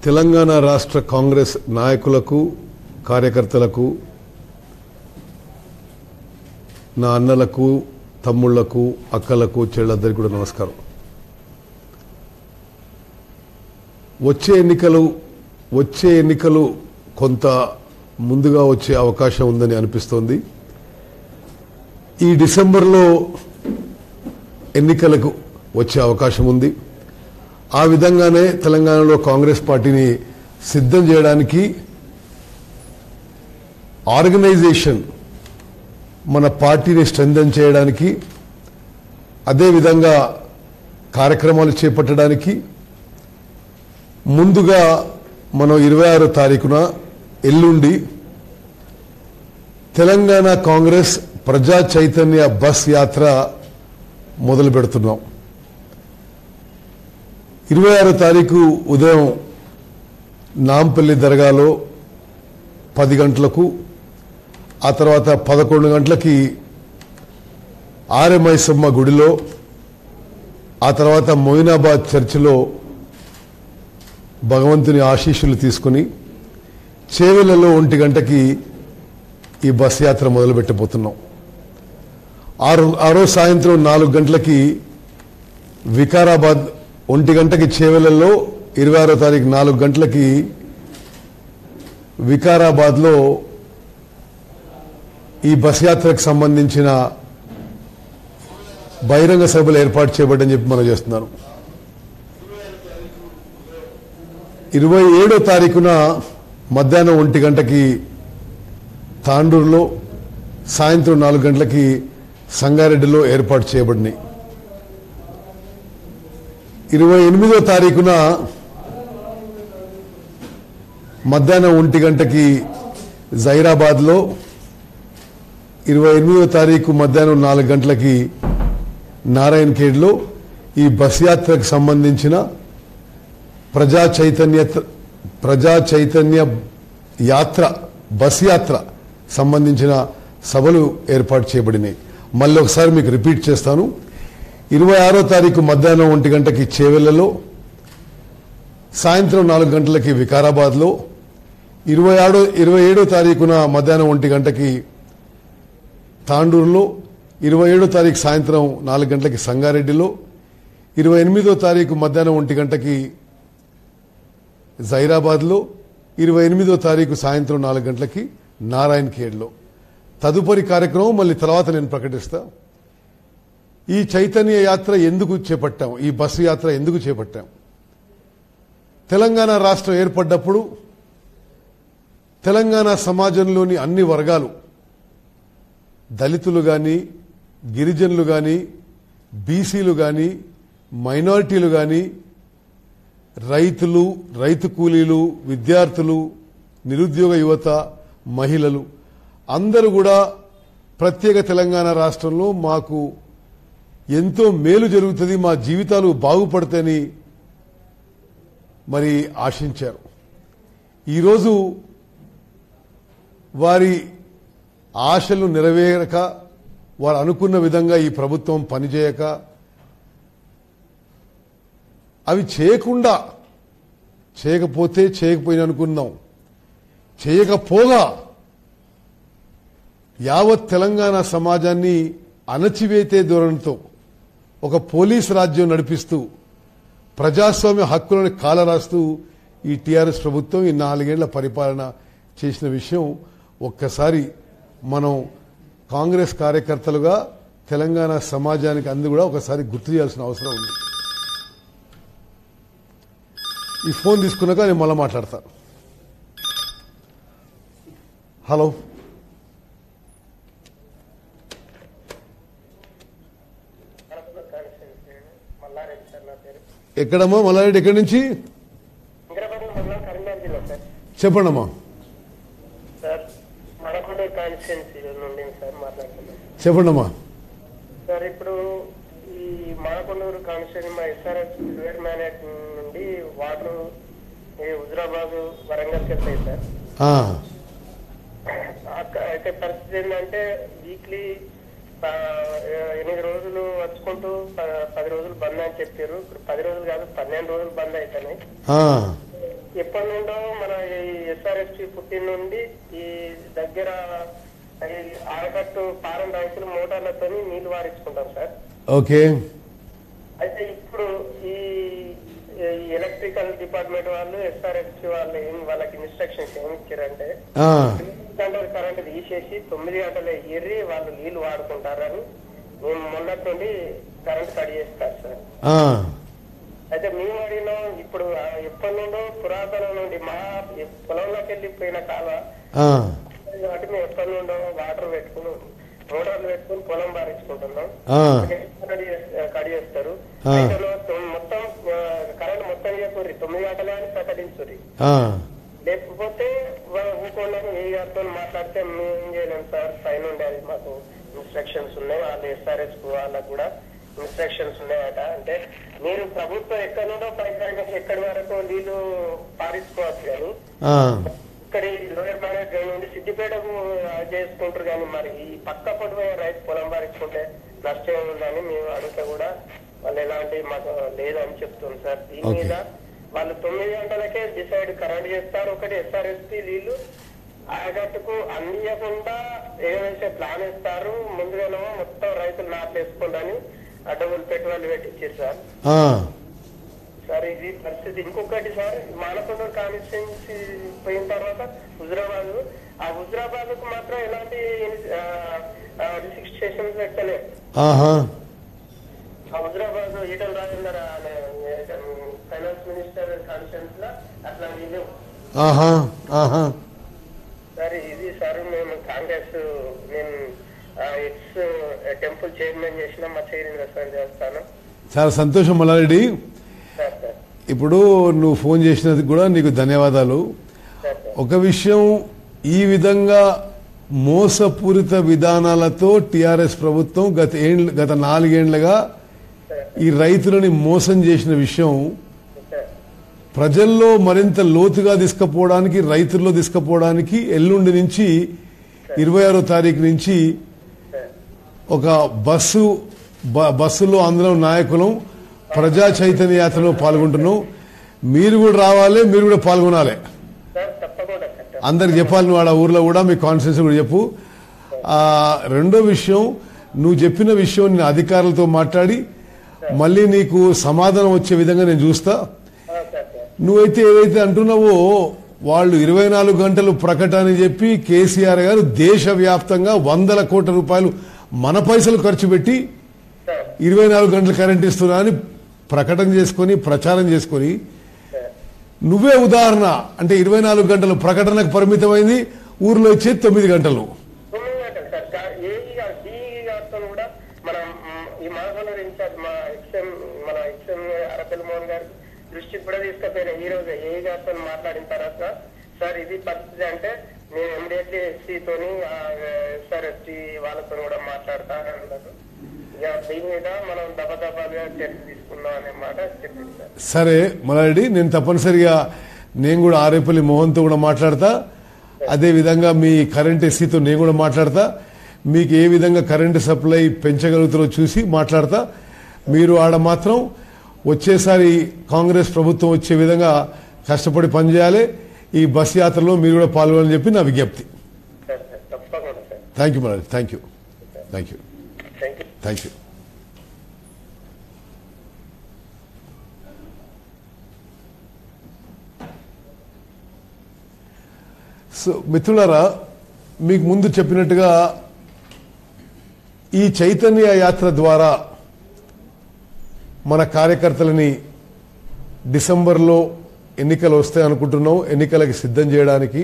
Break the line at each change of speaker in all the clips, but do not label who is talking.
తెలంగాణ రాష్ట్ర కాంగ్రెస్ నాయకులకు, కార్యకర్తలకు, నా అన్నలకు, తమ్ముళ్లకు, అక్కలకు, చెల్లెళ్ళందరికీ కూడా నమస్కారం. వచ్చే ఎన్నికలు కొంత ముందుగా వచ్చే అవకాశం ఉందని అనిపిస్తోంది. ఈ డిసెంబర్లో ఎన్నికలకు వచ్చే అవకాశం ఉంది. ఆ విధంగానే తెలంగాణలో కాంగ్రెస్ పార్టీని సిద్ధం చేయడానికి ఆర్గనైజేషన్, మన పార్టీని స్ట్రెంథెన్ చేయడానికి, అదేవిధంగా కార్యక్రమాలు చేపట్టడానికి ముందుగా మనం 26వ తారీఖున ఎల్లుండి తెలంగాణ కాంగ్రెస్ ప్రజా చైతన్య బస్ యాత్ర మొదలు పెడుతున్నాం. 26వ తారీఖు ఉదయం నాంపల్లి దర్గాలో 10 గంటలకు, ఆ తర్వాత 11 గంటలకి ఆర్యమైసమ్మ గుడిలో, ఆ తర్వాత మొయినాబాద్ చర్చిలో భగవంతుని ఆశీస్సులు తీసుకుని చేవెళ్లలో 1 గంటకి ఈ బస్ యాత్ర మొదలుపెట్టబోతున్నాం. ఆ రోజు సాయంత్రం 4 గంటలకి వికారాబాద్, 1 గంటకి చేవెళ్లలో, 26వ తారీఖు 4 గంటలకి వికారాబాద్లో ఈ బస్ యాత్రకు సంబంధించిన బహిరంగ సభలు ఏర్పాటు చేయబడ్డని చెప్పి మనం చేస్తున్నాను. 27వ తారీఖున మధ్యాహ్నం 1 గంటకి తాండూరులో, సాయంత్రం 4 గంటలకి సంగారెడ్డిలో ఏర్పాటు చేయబడినాయి. 28వ తారీఖున మధ్యాహ్నం 1 గంటకి జైరాబాద్లో, 28వ తారీఖు మధ్యాహ్నం 4 గంటలకి నారాయణఖేడ్లో ఈ బస్ యాత్రకు సంబంధించిన ప్రజా చైతన్య యాత్ర, బస్ యాత్ర సంబంధించిన సభలు ఏర్పాటు చేయబడినాయి. మళ్ళీ ఒకసారి మీకు రిపీట్ చేస్తాను. 26వ తారీఖు మధ్యాహ్నం 1 గంటకి చేవెళ్లలో, సాయంత్రం 4 గంటలకి వికారాబాద్లో, 27వ తారీఖున మధ్యాహ్నం 1 గంటకి తాండూరులో, 27వ తారీఖు సాయంత్రం 4 గంటలకి సంగారెడ్డిలో, 28వ తారీఖు మధ్యాహ్నం 1 గంటకి జైరాబాద్లో, 28వ తారీఖు సాయంత్రం 4 గంటలకి నారాయణఖేడ్లో. తదుపరి కార్యక్రమం మళ్ళీ తర్వాత నేను ప్రకటిస్తా. ఈ చైతన్య యాత్ర ఎందుకు చేపట్టాం, ఈ బస్సు యాత్ర ఎందుకు చేపట్టాం? తెలంగాణ రాష్ట్రం ఏర్పడ్డప్పుడు తెలంగాణ సమాజంలోని అన్ని వర్గాలు, దళితులు కానీ, గిరిజనులు కానీ, బీసీలు కానీ, మైనారిటీలు కానీ, రైతులు, రైతు కూలీలు, విద్యార్థులు, నిరుద్యోగ యువత, మహిళలు అందరూ కూడా ప్రత్యేక తెలంగాణ రాష్ట్రంలో మాకు ఎంతో మేలు జరుగుతుంది, మా జీవితాలు బాగుపడతాయని మరి ఆశించారు. ఈరోజు వారి ఆశలు నెరవేరక, వారు అనుకున్న విధంగా ఈ ప్రభుత్వం పనిచేయక, అవి చేయకపోయినా అనుకున్నాం, చేయకపోగా యావత్ తెలంగాణ సమాజాన్ని అణచివేతే ధోరణితో ఒక పోలీస్ రాజ్యం నడిపిస్తూ ప్రజాస్వామ్య హక్కులను కాలరాస్తూ ఈ టీఆర్ఎస్ ప్రభుత్వం ఈ 4 ఏళ్ల పరిపాలన చేసిన విషయం ఒక్కసారి మనం కాంగ్రెస్ కార్యకర్తలుగా తెలంగాణ సమాజానికి అందరూ కూడా ఒకసారి గుర్తు చేయాల్సిన అవసరం ఉంది. ఈ ఫోన్ తీసుకున్నాక నేను మళ్ళీ మాట్లాడతాను. హలో, ఎక్కడమ్మా? మల్లారెడ్డి ఎక్కడి నుంచి? చెప్పండమ్మా. చెప్పండమ్మా.
సార్, ఇప్పుడు ఈ మానకొండూరు కాన్స్టిట్యూన్సీ మా ఎస్ఆర్ఎస్ రివర్ మేనేజ్ నుండి వాటర్ హుజరాబాద్ వరంగల్కి వెళ్తాయి సార్. అయితే పరిస్థితి ఏంటంటే వీక్లీ 8 రోజులు వచ్చుకుంటూ 10 రోజులు బంద్ అని చెప్పారు. ఇప్పుడు 10 రోజులు కాదు 12 రోజులు బంద్ అవుతున్నాయి. ఎప్పటి నుండో మన ఈ ఎస్ఆర్ఎస్పి పుట్టిన నుండి ఈ దగ్గర ఆడకట్టు పారం రైతులు మోటార్లతో నీళ్లు వారించుకుంటాం సార్.
ఓకే. అయితే
ఇప్పుడు ఈ ఎలక్ట్రికల్ డిపార్ట్మెంట్ వాళ్ళు ఎస్ఆర్ఎస్పి వాళ్ళు వాళ్ళకి ఇన్స్ట్రక్షన్స్ ఏమి ఇచ్చారంటే 9 గంటల కరెంట్ తీసేసి 9 గంటలు ఎర్రి వాళ్ళు నీళ్లు వాడుకుంటారని మేము మొన్నటి నుండి కరెంట్ కట్ చేస్తారు సార్. అయితే మేము అడిగినాం ఇప్పుడు ఎప్పటి నుండో పురాతనం నుండి మా పొలంలోకి వెళ్ళిపోయిన కాల కాబట్టి మేము ఎప్పటి నుండో వాటర్ పెట్టుకుని మోటార్లు పెట్టుకుని పొలం బారించుకుంటున్నాం. కట్ చేస్తారు. మొత్తం కరెంట్ మొత్తం చేయకూరి 9 గంటలే అని ప్రకటించుర్రి. లేకపోతే ఊకోలేము ఏ గారితో మాట్లాడితే మేము ఏం చేయలేము సార్. పైన ఉండేది మాకు ఇన్స్ట్రక్షన్స్ ఉన్నాయి. వాళ్ళు ఎస్ఆర్ఎస్ వాళ్ళకు కూడా ఇన్స్ట్రక్షన్స్ ఉన్నాయట. అంటే మీరు ప్రభుత్వం ఎక్కడి నుండో ఎక్కడి వరకు నీళ్లు పారించుకోవచ్చు కానీ ఇక్కడ లోయర్ మేనేజ్ నుండి సిద్దిపేటకు చేసుకుంటారు. కానీ మరి ఈ పక్క పడిపోయే రైతు పొలం పారించుకుంటే నష్టం ఉందని మేము అడిగితే కూడా వాళ్ళు ఎలాంటి మాకు లేదని చెప్తున్నారు సార్. దీని మీద వాళ్ళు 9 గంటలకే డిసైడ్ కరెంట్ చేస్తారు. ఒకటి ఎస్ఆర్ఎస్పి నీళ్లు ఆయగట్టుకు అందియకుండా ఏదైతే ప్లాన్ ఇస్తారు. ముందుగానేమో మొత్తం రైతులు నాట్లు వేసుకోండి అడ్డగులు పెట్టుబడులు పెట్టించారు సార్. సార్ ఇది పరిస్థితి. ఇంకొకటి సార్, మానకొండ కాన్స్టిట్యున్సీ పోయిన తర్వాత హుజరాబాద్, ఆ హుజరాబాద్ కు మాత్రం ఎలాంటి రిస్ట్రిక్షన్స్ పెట్టలేదు. Huzurabad Etela Rajender finance minister constituency లో అట్లాంటివి లేవు సార్. ఇది సార్ మేము కాంగ్రెస్ నేను ఎక్స్ టెంపుల్ చైర్మన్ చేసిన మా చైర్మన్ సార్ చేస్తాను.
చాలా సంతోషం మల్లారెడ్డి. ఇప్పుడు నువ్వు ఫోన్ చేసినందుకు కూడా నీకు ధన్యవాదాలు. ఒక విషయం, ఈ విధంగా మోసపూరిత విధానాలతో టిఆర్ఎస్ ప్రభుత్వం గత 4 ఏళ్లుగా ఈ రైతులని మోసం చేసిన విషయం ప్రజల్లో మరింత లోతుగా తీసుకుపోవడానికి, రైతుల్లో తీసుకుపోవడానికి ఎల్లుండి నుంచి 26వ తారీఖు నుంచి ఒక బస్సులో అందరం నాయకులం ప్రజా చైతన్య యాత్రలో పాల్గొంటున్నాం. మీరు కూడా రావాలి, మీరు కూడా పాల్గొనాలి. అందరికి చెప్పాలి. నువ్వు ఆ ఊర్లో కూడా మీ కాన్ఫరెన్స్ కూడా చెప్పు. రెండో విషయం, నువ్వు చెప్పిన విషయం నేను అధికారులతో మాట్లాడి మళ్ళీ నీకు సమాధానం వచ్చే విధంగా నేను చూస్తా. నువ్వైతే ఏదైతే అంటున్నావో వాళ్ళు 24 గంటలు ప్రకటన చెప్పి కేసీఆర్ గారు దేశవ్యాప్తంగా 100 కోట్ల రూపాయలు మన పైసలు ఖర్చు పెట్టి 24 గంటలు కరెంట్ ఇస్తున్నా అని ప్రకటన చేసుకొని ప్రచారం చేసుకొని నువ్వే ఉదాహరణ. అంటే 24 గంటలు ప్రకటనకు పరిమితమైంది, ఊర్లో ఇచ్చేది 9 గంటలు.
దృష్టికి కూడా తీసుకపోయినా ఈ రోజు ఏ గారితో మాట్లాడిన తర్వాత సార్ ఇది పరిస్థితి అంటే నేను ఇమ్మీడియట్లీ ఎస్సీతోని ఎస్ఆర్ఎస్టీ వాళ్ళతో కూడా మాట్లాడతా అన్నారు. ఇక దీని మీద మనం దబదబాగా చర్చ తీసుకుందాం అనే మాట చెప్పింది సార్.
సరే మల్లారెడ్డి, నేను తప్పనిసరిగా నేను కూడా ఆరేపల్లి మోహన్తో కూడా మాట్లాడతా. అదే విధంగా మీ కరెంట్ ఎస్సీతో నేను కూడా మాట్లాడతా. మీకు ఏ విధంగా కరెంటు సప్లై పెంచగలుగుతారో చూసి మాట్లాడతా. మీరు ఆడ మాత్రం వచ్చేసారి కాంగ్రెస్ ప్రభుత్వం వచ్చే విధంగా కష్టపడి పనిచేయాలి. ఈ బస్ యాత్రలో మీరు కూడా పాల్గొనాలని చెప్పి నా విజ్ఞప్తి. Thank you Mallareddy. Thank you. Thank you. Thank you. So మిత్రులారా, మీకు ముందు చెప్పినట్టుగా ఈ చైతన్య యాత్ర ద్వారా మన కార్యకర్తలని డిసెంబర్లో ఎన్నికలు వస్తాయి అనుకుంటున్నాం. ఎన్నికలకి సిద్ధం చేయడానికి,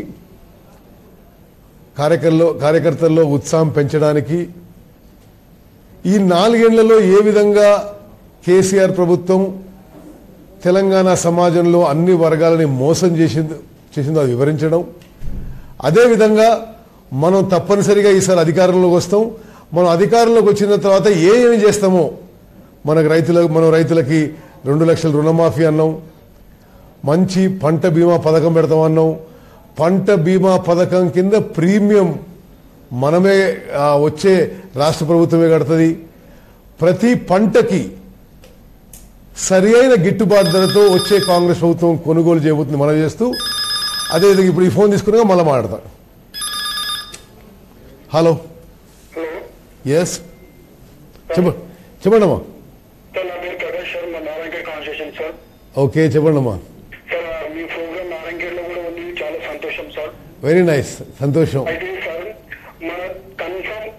కార్యకర్తల్లో ఉత్సాహం పెంచడానికి, ఈ 4 ఏళ్లలో ఏ విధంగా కేసీఆర్ ప్రభుత్వం తెలంగాణ సమాజంలో అన్ని వర్గాలని మోసం చేసిందో అది వివరించడం. అదేవిధంగా మనం తప్పనిసరిగా ఈసారి అధికారంలోకి వస్తాం. మనం అధికారంలోకి వచ్చిన తర్వాత ఏమి చేస్తామో మన రైతులకి 2 లక్షల రుణమాఫీ అన్నాం, మంచి పంట బీమా పథకం పెడతామన్నాం. పంట బీమా పథకం కింద ప్రీమియం మనమే వచ్చే రాష్ట్ర ప్రభుత్వమే కడుతుంది. ప్రతి పంటకి సరి అయిన గిట్టుబాటు ధరతో వచ్చే కాంగ్రెస్ ప్రభుత్వం కొనుగోలు చేయబోతుంది మనం చేస్తూ. అదేవిధంగా ఇప్పుడు ఈ ఫోన్ తీసుకున్నా మళ్ళీ మాట్లాడతా. హలో, ఎస్ చెప్పండి అమ్మా. ఓకే చెప్పండి అమ్మా. వెరీ నైస్, సంతోషం.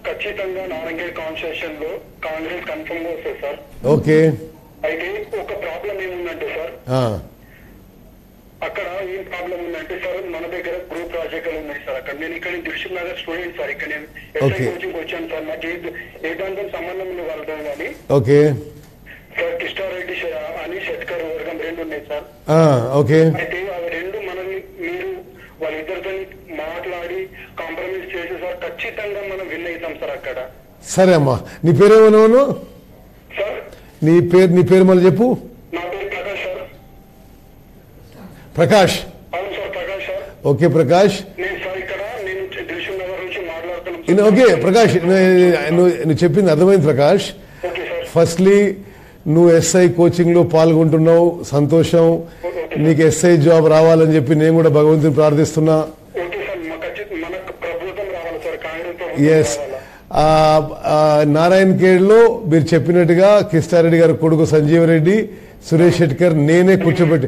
ఖచ్చితంగా నారాయణగఢ్ కాన్స్టిట్యూషన్ లో కాంగ్రెస్ కన్ఫర్మ్ గా వస్తుంది సార్.
ఓకే.
అయితే ఒక ప్రాబ్లం ఏముందంటే సార్, అక్కడ ఏం ప్రాబ్లం ఉందంటే సార్, మన దగ్గర గ్రూప్ ప్రాజెక్టులు ఉన్నాయి సార్. అక్కడ నేను ఇక్కడ దిల్సుఖ్ నగర్ స్టూడెంట్ సార్. ఇక్కడ నేను ఎస్ఐ కోచింగ్ వచ్చాను సార్. నాకు ఏ దాంతో సంబంధం ఉంది వాళ్ళతో కానీ.
ఓకే
సార్ కిష్టారెడ్డి అని షట్కర్ వర్గం 2 ఉన్నాయి సార్.
ఓకే.
అయితే అవి 2 మనల్ని మీరు వాళ్ళిద్దరితో మాట్లాడి కాంప్రమైజ్ చేసి సార్ ఖచ్చితంగా మనం విన్ అవుతాం సార్ అక్కడ.
సరే అమ్మా, నీ పేరేమన్నావు
సార్?
నీ పేరు మళ్ళీ చెప్పు.
నా పేరు ప్రకాష్ సార్.
ప్రకాష్?
అవును sir, Prakash sir.
Okay Prakash.
నేను సార్ ఇక్కడ నేను దిల్సుఖ్ నగర్ నుంచి మాట్లాడుతున్నాను.
ఓకే ప్రకాష్, నువ్వు చెప్పింది అర్థమైంది ప్రకాష్. ఫస్ట్లీ నువ్వు ఎస్ఐ కోచింగ్ లో పాల్గొంటున్నావు, సంతోషం. నీకు ఎస్ఐ జాబ్ రావాలని చెప్పి నేను కూడా భగవంతుని ప్రార్థిస్తున్నా. ఎస్, నారాయణఖేడ్ లో మీరు చెప్పినట్టుగా కిష్టారెడ్డి గారి కొడుకు సంజీవ్ రెడ్డి, సురేష్ షెట్కర్, నేనే కూర్చోబెట్టి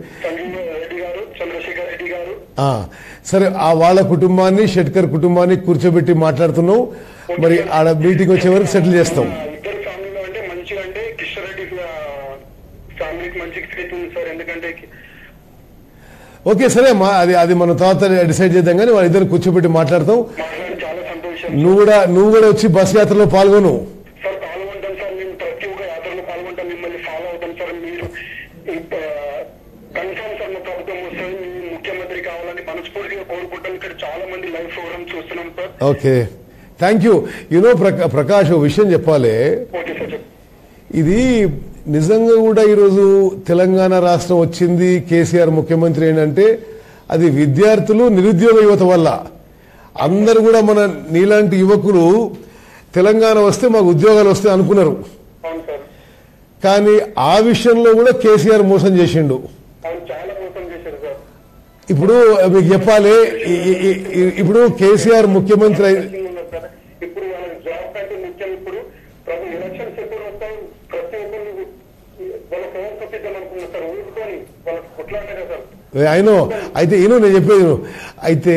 సరే వాళ్ళ కుటుంబాన్ని, షెట్కర్ కుటుంబాన్ని కూర్చోబెట్టి మాట్లాడుతున్నావు. మరి ఆడ మీటింగ్ వచ్చే వరకు సెటిల్ చేస్తాం. ఓకే సరే అమ్మా, అది మనం తర్వాత డిసైడ్ చేద్దాం. కానీ వాళ్ళిద్దరు కూర్చోబెట్టి మాట్లాడతాం. నువ్వు కూడా వచ్చి బస్ యాత్రలో పాల్గొను. Okay, thank you. ప్రకాష్, ఓ విషయం చెప్పాలి. ఇది నిజంగా కూడా ఈరోజు తెలంగాణ రాష్ట్రం వచ్చింది, కేసీఆర్ ముఖ్యమంత్రి ఏంటంటే అది విద్యార్థులు, నిరుద్యోగ యువత వల్ల. అందరు కూడా మన నీలాంటి యువకులు తెలంగాణ వస్తే మాకు ఉద్యోగాలు వస్తాయి అనుకున్నారు. కానీ ఆ విషయంలో కూడా కేసీఆర్ మోసం చేసిండు. ఇప్పుడు మీకు చెప్పాలి, ఇప్పుడు కేసీఆర్ ముఖ్యమంత్రి అయినో అయితే నేను చెప్పేది అయితే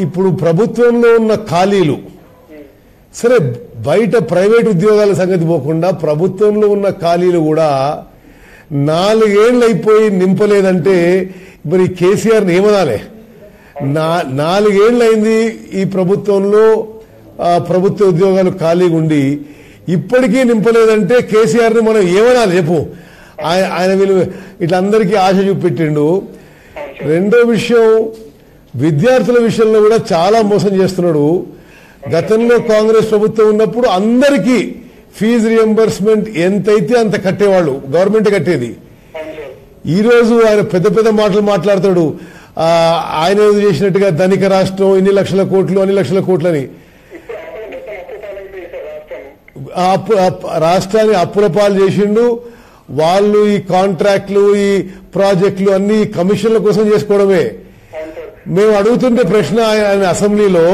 ఇప్పుడు ప్రభుత్వంలో ఉన్న ఖాళీలు సరే, బయట ప్రైవేట్ ఉద్యోగాల సంగతి పోకుండా ప్రభుత్వంలో ఉన్న ఖాళీలు కూడా 4 ఏళ్ళు అయిపోయి నింపలేదంటే మరి కేసీఆర్ని ఏమనాలి? 4 ఏళ్ళు అయింది ఈ ప్రభుత్వంలో ప్రభుత్వ ఉద్యోగాలు ఖాళీగా ఉండి ఇప్పటికీ నింపలేదంటే కేసీఆర్ని మనం ఏమనాలి చెప్పు? ఆయన వీళ్ళు ఇట్లా అందరికీ ఆశ చూపెట్టిండు. రెండో విషయం, విద్యార్థుల విషయంలో కూడా చాలా మోసం చేస్తున్నాడు. గతంలో కాంగ్రెస్ ప్రభుత్వం ఉన్నప్పుడు అందరికీ ఫీజు రియంబర్స్మెంట్ ఎంతైతే అంత కట్టేవాళ్ళు, గవర్నమెంట్ కట్టేది. ఈరోజు ఆయన పెద్ద పెద్ద మాటలు మాట్లాడతాడు. ఆయన ఏదో చేసినట్టుగా ధనిక రాష్ట్రం, ఇన్ని లక్షల కోట్లు, అన్ని లక్షల కోట్లని. రాష్ట్రాన్ని అప్పుల పాలు చేసిండు. వాళ్ళు ఈ కాంట్రాక్ట్లు, ఈ ప్రాజెక్టులు అన్ని కమిషన్ల కోసం చేసుకోవడమే. మేము అడుగుతుంటే ప్రశ్న ఆయన అసెంబ్లీలో,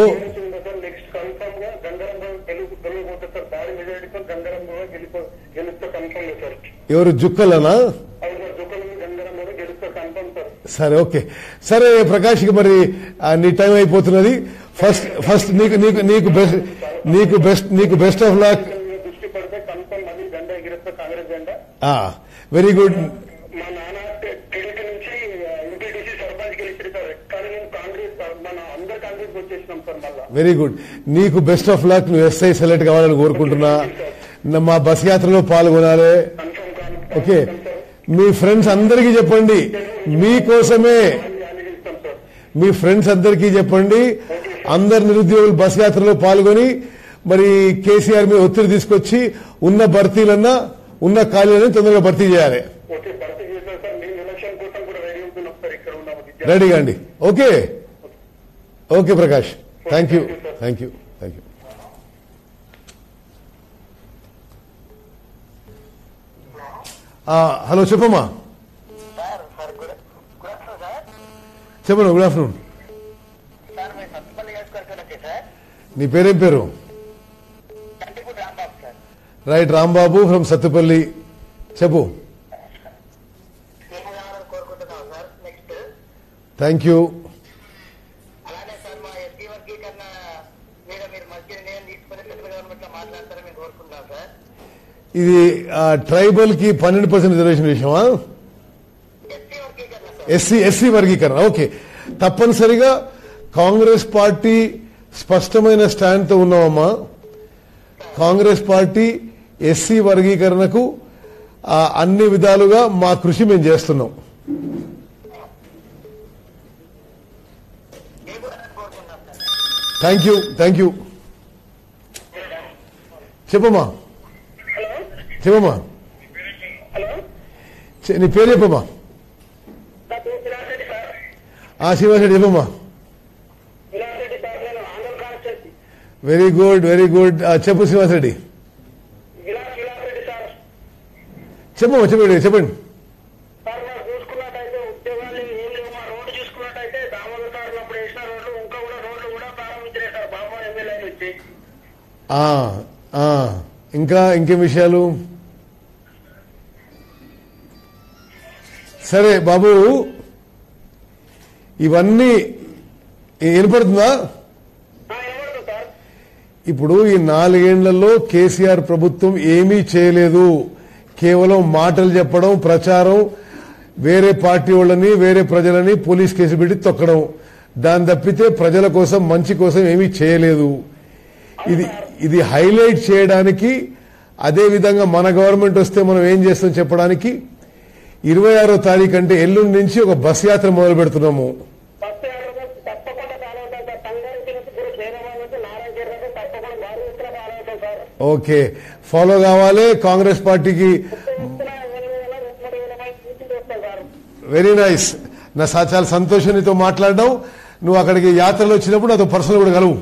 ఎవరు జుక్కలనా? సరే ఓకే, సరే ప్రకాష్, మరి నీ టైం అయిపోతున్నది. ఫస్ట్ నీకు best of luck. Very good. Very good, నీకు బెస్ట్ ఆఫ్ లక్. నువ్వు ఎస్ఐ సెలెక్ట్ కావాలని కోరుకుంటున్నా. మా బస్ యాత్రలో పాల్గొనాలి. ఓకే, మీ ఫ్రెండ్స్ అందరికీ చెప్పండి, మీకోసమే. మీ ఫ్రెండ్స్ అందరికీ చెప్పండి, అందరు నిరుద్యోగులు బస్ యాత్రలో పాల్గొని మరి కేసీఆర్ మీద ఒత్తిడి తీసుకొచ్చి ఉన్న భర్తీలన్నా, ఉన్న ఖాళీలను తొందరగా భర్తీ చేయాలి. రెడీగా అండి. Okay. Okay Prakash, thank you. Hello చెప్పమ్మా. చెప్పండి. Good afternoon. నీ పేరేం పేరు? Right, Rambabu from Sathupalli. చెప్పు. Thank you. ఇది ట్రైబల్ కి 12% రిజర్వేషన్ విషయమా? ఎస్సీ వర్గీకరణ. ఓకే, తప్పనిసరిగా కాంగ్రెస్ పార్టీ స్పష్టమైన స్టాండ్ తో ఉన్నామమ్మా. కాంగ్రెస్ పార్టీ ఎస్సీ వర్గీకరణకు అన్ని విధాలుగా మా కృషి మేము చేస్తున్నాం. Thank you. చెప్పమ్మా. నీ పేరు చెప్పమ్మా. శ్రీనివాసరెడ్డి చెప్పమ్మా. Very good. చెప్పు శ్రీనివాసరెడ్డి. చెప్పండి. ఇంకేం విషయాలు? సరే బాబు, ఇవన్నీ వినపడుతుందా? ఇప్పుడు ఈ 4 ఏళ్లలో కేసీఆర్ ప్రభుత్వం ఏమీ చేయలేదు. కేవలం మాటలు చెప్పడం, ప్రచారం, వేరే పార్టీ వాళ్ళని, వేరే ప్రజలని పోలీస్ కేసు పెట్టి తొక్కడం, దాని తప్పితే ప్రజల కోసం, మంచి కోసం ఏమీ చేయలేదు. ఇది హైలైట్ చేయడానికి, అదే విధంగా మన గవర్నమెంట్ వస్తే మనం ఏం చేస్తాం చెప్పడానికి 26వ తారీఖు అంటే ఎల్లుండి నుంచి ఒక బస్ యాత్ర మొదలు పెడుతున్నాము. ఓకే, ఫాలో కావాలి కాంగ్రెస్ పార్టీకి. Very nice. నా చాలా సంతోషం నీతో మాట్లాడడం. నువ్వు అక్కడికి యాత్రలో వచ్చినప్పుడు నాతో పర్సనల్ కూడా కలువు.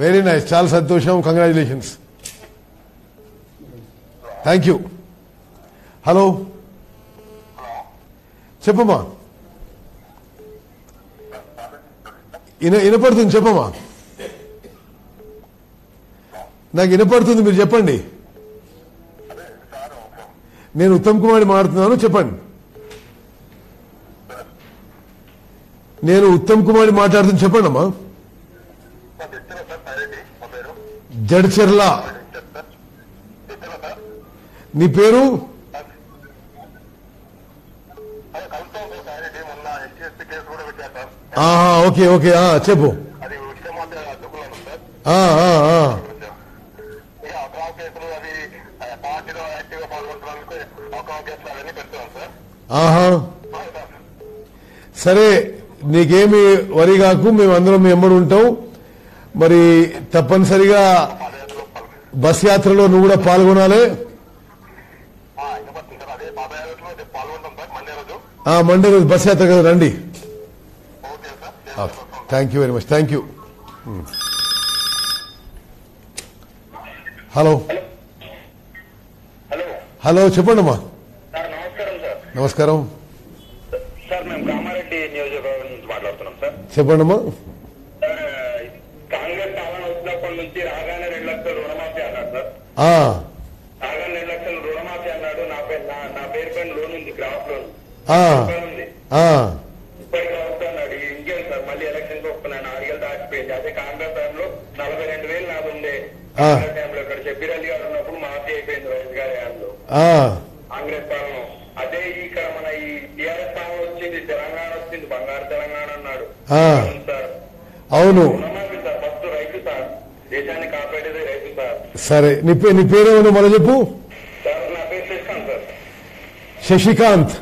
వెరీ నైస్, చాలా సంతోషం. కంగ్రాచులేషన్స్. Thank you. హలో చెప్పమ్మా. వినపడుతుంది, చెప్పమ్మా. నాకు వినపడుతుంది, మీరు చెప్పండి. నేను ఉత్తమ్ కుమార్ మాట్లాడుతున్నాను, చెప్పండి. నేను ఉత్తమ్ కుమార్ మాట్లాడుతున్నా, చెప్పండి అమ్మా. జడ్చెర్ల. నీ పేరు? ఓకే చెప్పు. సరే, నీకేమి వరి కాకు, మేమందరం మీ వెంబడి ఉంటాం. మరి తప్పనిసరిగా బస్ యాత్రలో నువ్వు కూడా పాల్గొనాలి. మండే రోజు బస్ యాత్ర కదా, రండి. Thank you very much. Thank you. Hello చెప్పండి అమ్మా. నమస్కారం
సార్. మేము కామారెడ్డి నియోజకవర్గం నుంచి మాట్లాడుతున్నాం సార్.
చెప్పండి అమ్మా.
కాంగ్రెస్ పాలన వచ్చినప్పటి నుంచి రాగానే 2 లక్షలు రుణమాఫీ అన్నాడు సార్. రాగానే 2 లక్షలు రుణమాఫీ అన్నాడు. నా పేరు పైన లోన్ ఉంది, క్రాప్ లోన్ ఉంది. ఇప్పటికి వస్తున్నాడు. ఇంకేం సార్, మళ్ళీ ఎలక్షన్ ఒప్పుకున్నాను. 4 ఏళ్ళు దాటిపోయింది. అదే కాంగ్రెస్ టైంలో 42,000 నాది ఉండే. కాంగ్రెస్ టైంలో ఇక్కడ షబ్బీర్ గారు ఉన్నప్పుడు మాఫీ అయిపోయింది వైఎస్ గారి హయాంలో, కాంగ్రెస్ పాలన. అదే ఇక్కడ మన ఈ టీఆర్ఎస్ పాలన వచ్చింది, తెలంగాణ వచ్చింది, బంగారు తెలంగాణ అన్నాడు సార్.
అవును
సార్, ఫస్ట్ రైతు సార్, దేశాన్ని కాపాడేది రైతు సార్.
సరే, నీ పేరేమో మన చెప్పు.
సార్ నా పేరు శశికాంత్ సార్.
శశికాంత్.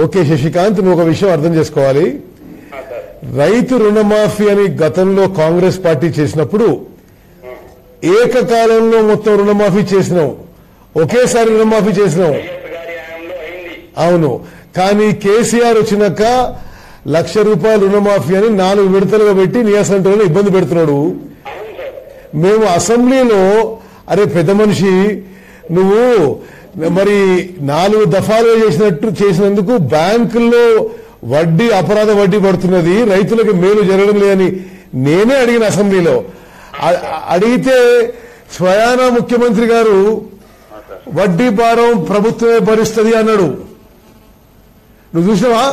ఓకే శశికాంత్, నువ్వు ఒక విషయం అర్థం చేసుకోవాలి. రైతు రుణమాఫీ అని గతంలో కాంగ్రెస్ పార్టీ చేసినప్పుడు ఏకకాలంలో మొత్తం రుణమాఫీ చేసినాం. ఒకేసారి రుణమాఫీ చేసినాం.
గారి హయాంలో అయింది.
అవును, కానీ కేసీఆర్ వచ్చినాక ₹1,00,000 రుణమాఫీ అని 4 విడతలుగా పెట్టి నియాసంటోళ్ళని ఇబ్బంది పెడుతున్నాడు.
అవును సార్.
మేము అసెంబ్లీలో అరే పెద్ద మనిషి నువ్వు మరి 4 దఫాలుగా చేసినందుకు బ్యాంకుల్లో వడ్డీ అపరాధ వడ్డీ పడుతున్నది, రైతులకు మేలు జరగడం లేదని నేనే అడిగిన అసెంబ్లీలో. అడిగితే స్వయానా ముఖ్యమంత్రి గారు వడ్డీ భారం ప్రభుత్వమే భరిస్తుంది అన్నాడు. నువ్వు చూసినావా?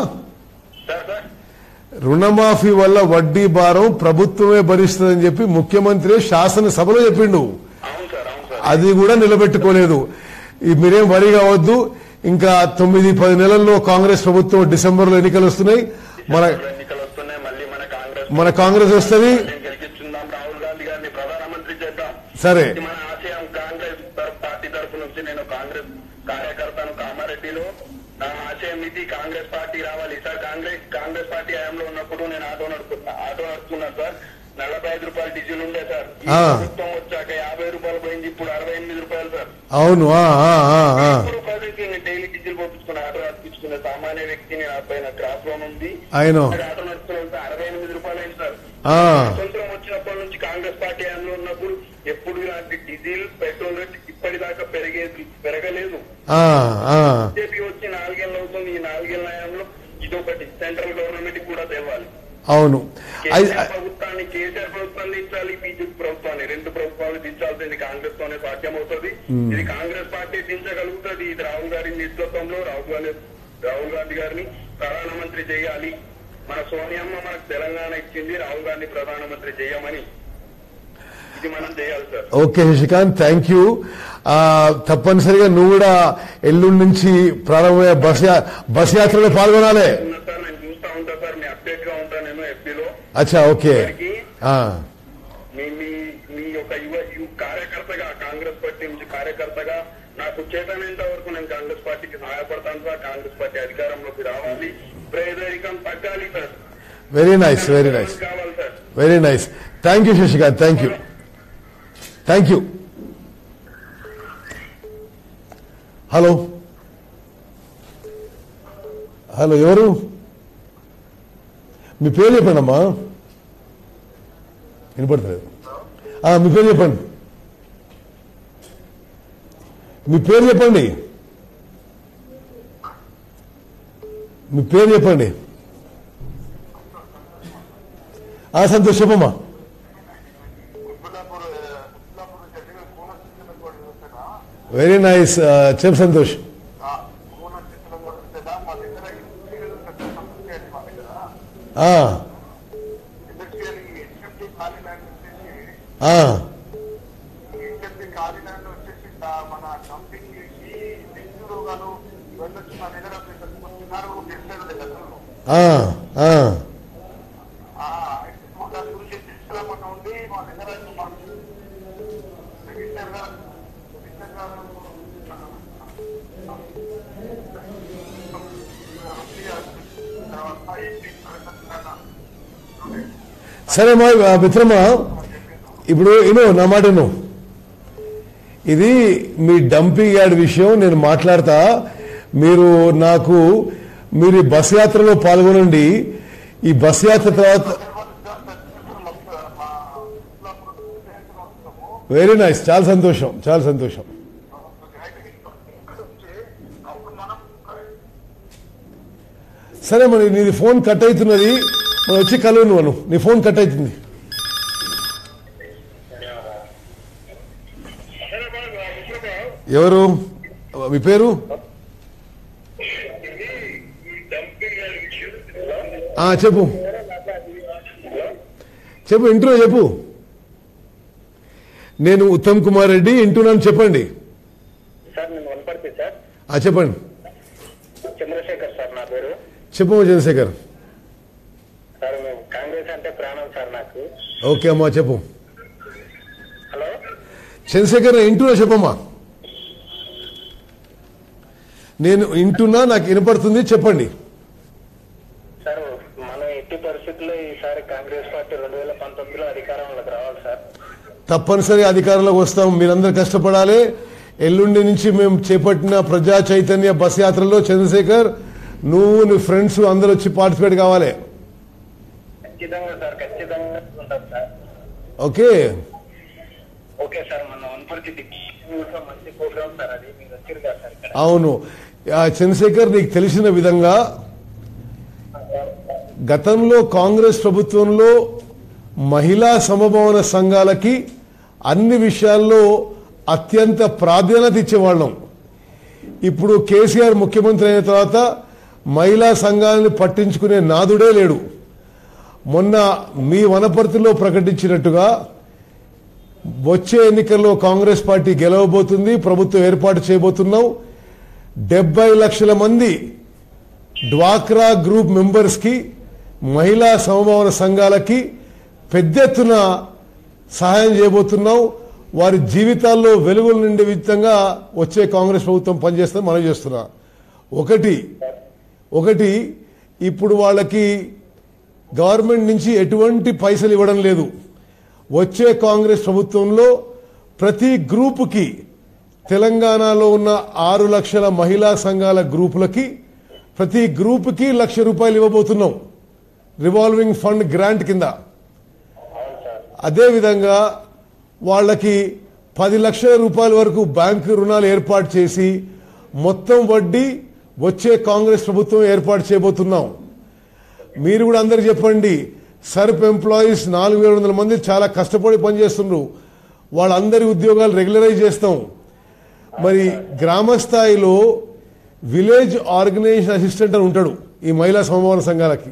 రుణమాఫీ వల్ల వడ్డీ భారం ప్రభుత్వమే భరిస్తుందని చెప్పి ముఖ్యమంత్రి శాసనసభలో చెప్పిండు. అది కూడా నిలబెట్టుకోలేదు. మీరేం వరి కావద్దు, ఇంకా 9-10 నెలల్లో కాంగ్రెస్ ప్రభుత్వం డిసెంబర్లో ఎన్నికలు వస్తున్నాయి, మన కాంగ్రెస్ వస్తుంది.
రాహుల్ గాంధీ గారిని ప్రధానమంత్రి చేద్దాం.
సరే,
మన ఆశయం కాంగ్రెస్ పార్టీ తరఫు నుంచి నేను కాంగ్రెస్ కార్యకర్తను కామారెడ్డిలో. నా ఆశయం ఇది, కాంగ్రెస్ పార్టీ రావాలి సార్. కాంగ్రెస్ పార్టీ హయాంలో ఉన్నప్పుడు నేను ఆటో నడుపుతున్నాను సార్. ₹45 డీజిల్ ఉండే సార్. ప్రభుత్వం వచ్చాక ₹50 పోయింది, ఇప్పుడు ₹68 సార్.
అవును,
డైలీ డీజిల్ పంపించుకున్న ఆటో నడిపించుకునే సామాన్య వ్యక్తిని నా పైన క్రాస్ లోన్ ఉంది.
ఆటో
నడుపుకునే ₹68 అయింది సార్. స్వతంత్రం వచ్చినప్పటి నుంచి కాంగ్రెస్ పార్టీ హయాంలో ఉన్నప్పుడు ఎప్పుడు ఇలాంటి డీజిల్ పెట్రోల్ రేట్ ఇప్పటిదాకా పెరగలేదు. బీజేపీ వచ్చి 4 ఏళ్ళు అవుతుంది. ఈ 4 ఏళ్ల హయాంలో ఇదొకటి సెంట్రల్ గవర్నమెంట్ కూడా తేవాలి.
అవును,
కేసీఆర్ ప్రభుత్వాన్ని దించాలి, బీజేపీ ప్రభుత్వాన్ని, 2 ప్రభుత్వాలు దించాల్సింది కాంగ్రెస్ తోనే సాధ్యమవుతుంది. ఇది కాంగ్రెస్ పార్టీ దించగలుగుతుంది. ఇది రాహుల్ గారి నేతృత్వంలో రాహుల్ గాంధీ గారిని ప్రధానమంత్రి చేయాలి. మన సోనియమ్మ మనకు తెలంగాణ ఇచ్చింది, రాహుల్ గాంధీ ప్రధానమంత్రి చేయమని. ఇది మనం చేయాలి sir.
Okay Shashikanth, thank you. తప్పనిసరిగా నువ్వు కూడా ఎల్లుండి నుంచి ప్రారంభమయ్యే బస్ యాత్రలో పాల్గొనాలి.
సార్ నేను చూస్తా ఉంటా సార్, మీ అప్డేట్ గా ఉంటాను నేను ఎఫ్బీలో.
అచ్చా, ఓకే.
మీ యొక్క యువ కార్యకర్తగా, కాంగ్రెస్ పార్టీ నుంచి కార్యకర్తగా నాకు చేతనంత వరకు నేను కాంగ్రెస్ పార్టీకి సహాయపడతాను సార్. కాంగ్రెస్ పార్టీ అధికారంలోకి రావాలి, పేదరికం తగ్గాలి sir.
Very nice, very nice,
కావాలి sir.
Very nice. Thank you Shashikant, thank you, thank you. Hello, hello, ఎవరు? మీ పేరు చెప్పండి అమ్మా. వినపడతలేదు. మీ పేరు చెప్పండి, మీ పేరు చెప్పండి, మీ పేరు చెప్పండి. సంతోష్ చెప్పమ్మా. వెరీ నైస్, చెప్పు సంతోష్. సరే మా మిత్రమా, ఇప్పుడు నా మాట ఇది మీ డంపింగ్ యార్డ్ విషయం నేను మాట్లాడతా. మీరు ఈ బస్ యాత్రలో పాల్గొనండి. ఈ బస్ యాత్ర తర్వాత వెరీ నైస్, చాలా సంతోషం, చాలా సంతోషం. సరే మరి నీది ఫోన్ కట్ అవుతున్నది, మనం వచ్చి కలువు. నువ్వు నీ ఫోన్ కట్ అవుతుంది. ఎవరు? మీ పేరు? చెప్పు చెప్పు, ఇంట్రో చెప్పు. నేను ఉత్తమ్ కుమార్ రెడ్డి, వింటున్నాను, చెప్పండి. చెప్పండి.
చంద్రశేఖర్ సార్ నా పేరు.
చెప్పు చంద్రశేఖర్.
సార్ కాంగ్రెస్ అంటే ప్రాణం సార్ నాకు.
ఓకే అమ్మా, చెప్పు.
హలో
చంద్రశేఖర్, ఇంటున్నా, చెప్పమ్మా. నేను వింటున్నా, నాకు వినపడుతుంది, చెప్పండి.
సార్ మన ఎట్టి పరిస్థితుల్లో ఈసారి కాంగ్రెస్ పార్టీ 2019లో అధికారంలోకి రావాలి సార్.
తప్పనిసరి అధికారంలోకి వస్తాం. మీరందరూ కష్టపడాలి. ఎల్లుండి నుంచి మేము చేపట్టిన ప్రజా చైతన్య బస్ యాత్రలో చంద్రశేఖర్ నువ్వు నీ ఫ్రెండ్స్ అందరూ వచ్చి పార్టిసిపేట్ కావాలి.
ఖచ్చితంగా సార్, ఖచ్చితంగా ఉంటాం సార్.
ఓకే
ఓకే సార్, మన వనపర్తి మంచి ప్రోగ్రామ్ సార్, అది మీరు వచ్చారు కదా సార్ ఇక్కడ.
అవును చంద్రశేఖర్, నీకు తెలిసిన విధంగా గతంలో కాంగ్రెస్ ప్రభుత్వంలో మహిళా సమభావన సంఘాలకి అన్ని విషయాల్లో అత్యంత ప్రాధాన్యత ఇచ్చేవాళ్ళం. ఇప్పుడు కేసీఆర్ ముఖ్యమంత్రి అయిన తర్వాత మహిళా సంఘాలను పట్టించుకునే నాదుడే లేడు. మొన్న మీ వనపర్తిలో ప్రకటించినట్టుగా వచ్చే ఎన్నికల్లో కాంగ్రెస్ పార్టీ గెలవబోతుంది, ప్రభుత్వం ఏర్పాటు చేయబోతున్నాం. 70 లక్షల మంది డ్వాక్రా గ్రూప్ మెంబర్స్ కి, మహిళా సమభావన సంఘాలకి పెద్ద ఎత్తున సహాయం చేయబోతున్నాం. వారి జీవితాల్లో వెలుగులు నిండే విధంగా వచ్చే కాంగ్రెస్ ప్రభుత్వం పనిచేస్తుందని మనం చేస్తున్నా. ఒకటి ఇప్పుడు వాళ్ళకి గవర్నమెంట్ నుంచి ఎటువంటి పైసలు ఇవ్వడం లేదు. వచ్చే కాంగ్రెస్ ప్రభుత్వంలో ప్రతి గ్రూపుకి, తెలంగాణలో ఉన్న 6 లక్షల మహిళా సంఘాల గ్రూపులకి ప్రతి గ్రూపుకి ₹1,00,000 ఇవ్వబోతున్నాం రివాల్వింగ్ ఫండ్ గ్రాంట్ కింద. అదేవిధంగా వాళ్ళకి 10 లక్షల రూపాయల వరకు బ్యాంకు రుణాలు ఏర్పాటు చేసి మొత్తం వడ్డీ వచ్చే కాంగ్రెస్ ప్రభుత్వం ఏర్పాటు చేయబోతున్నాం. మీరు కూడా అందరికి చెప్పండి, సర్ప్ ఎంప్లాయీస్ 4,700 మంది చాలా కష్టపడి పనిచేస్తున్నారు. వాళ్ళందరి ఉద్యోగాలు రెగ్యులరైజ్ చేస్తాం. మరి గ్రామ స్థాయిలో విలేజ్ ఆర్గనైజేషన్ అసిస్టెంట్ అని ఉంటాడు ఈ మహిళా సమభావన సంఘాలకి.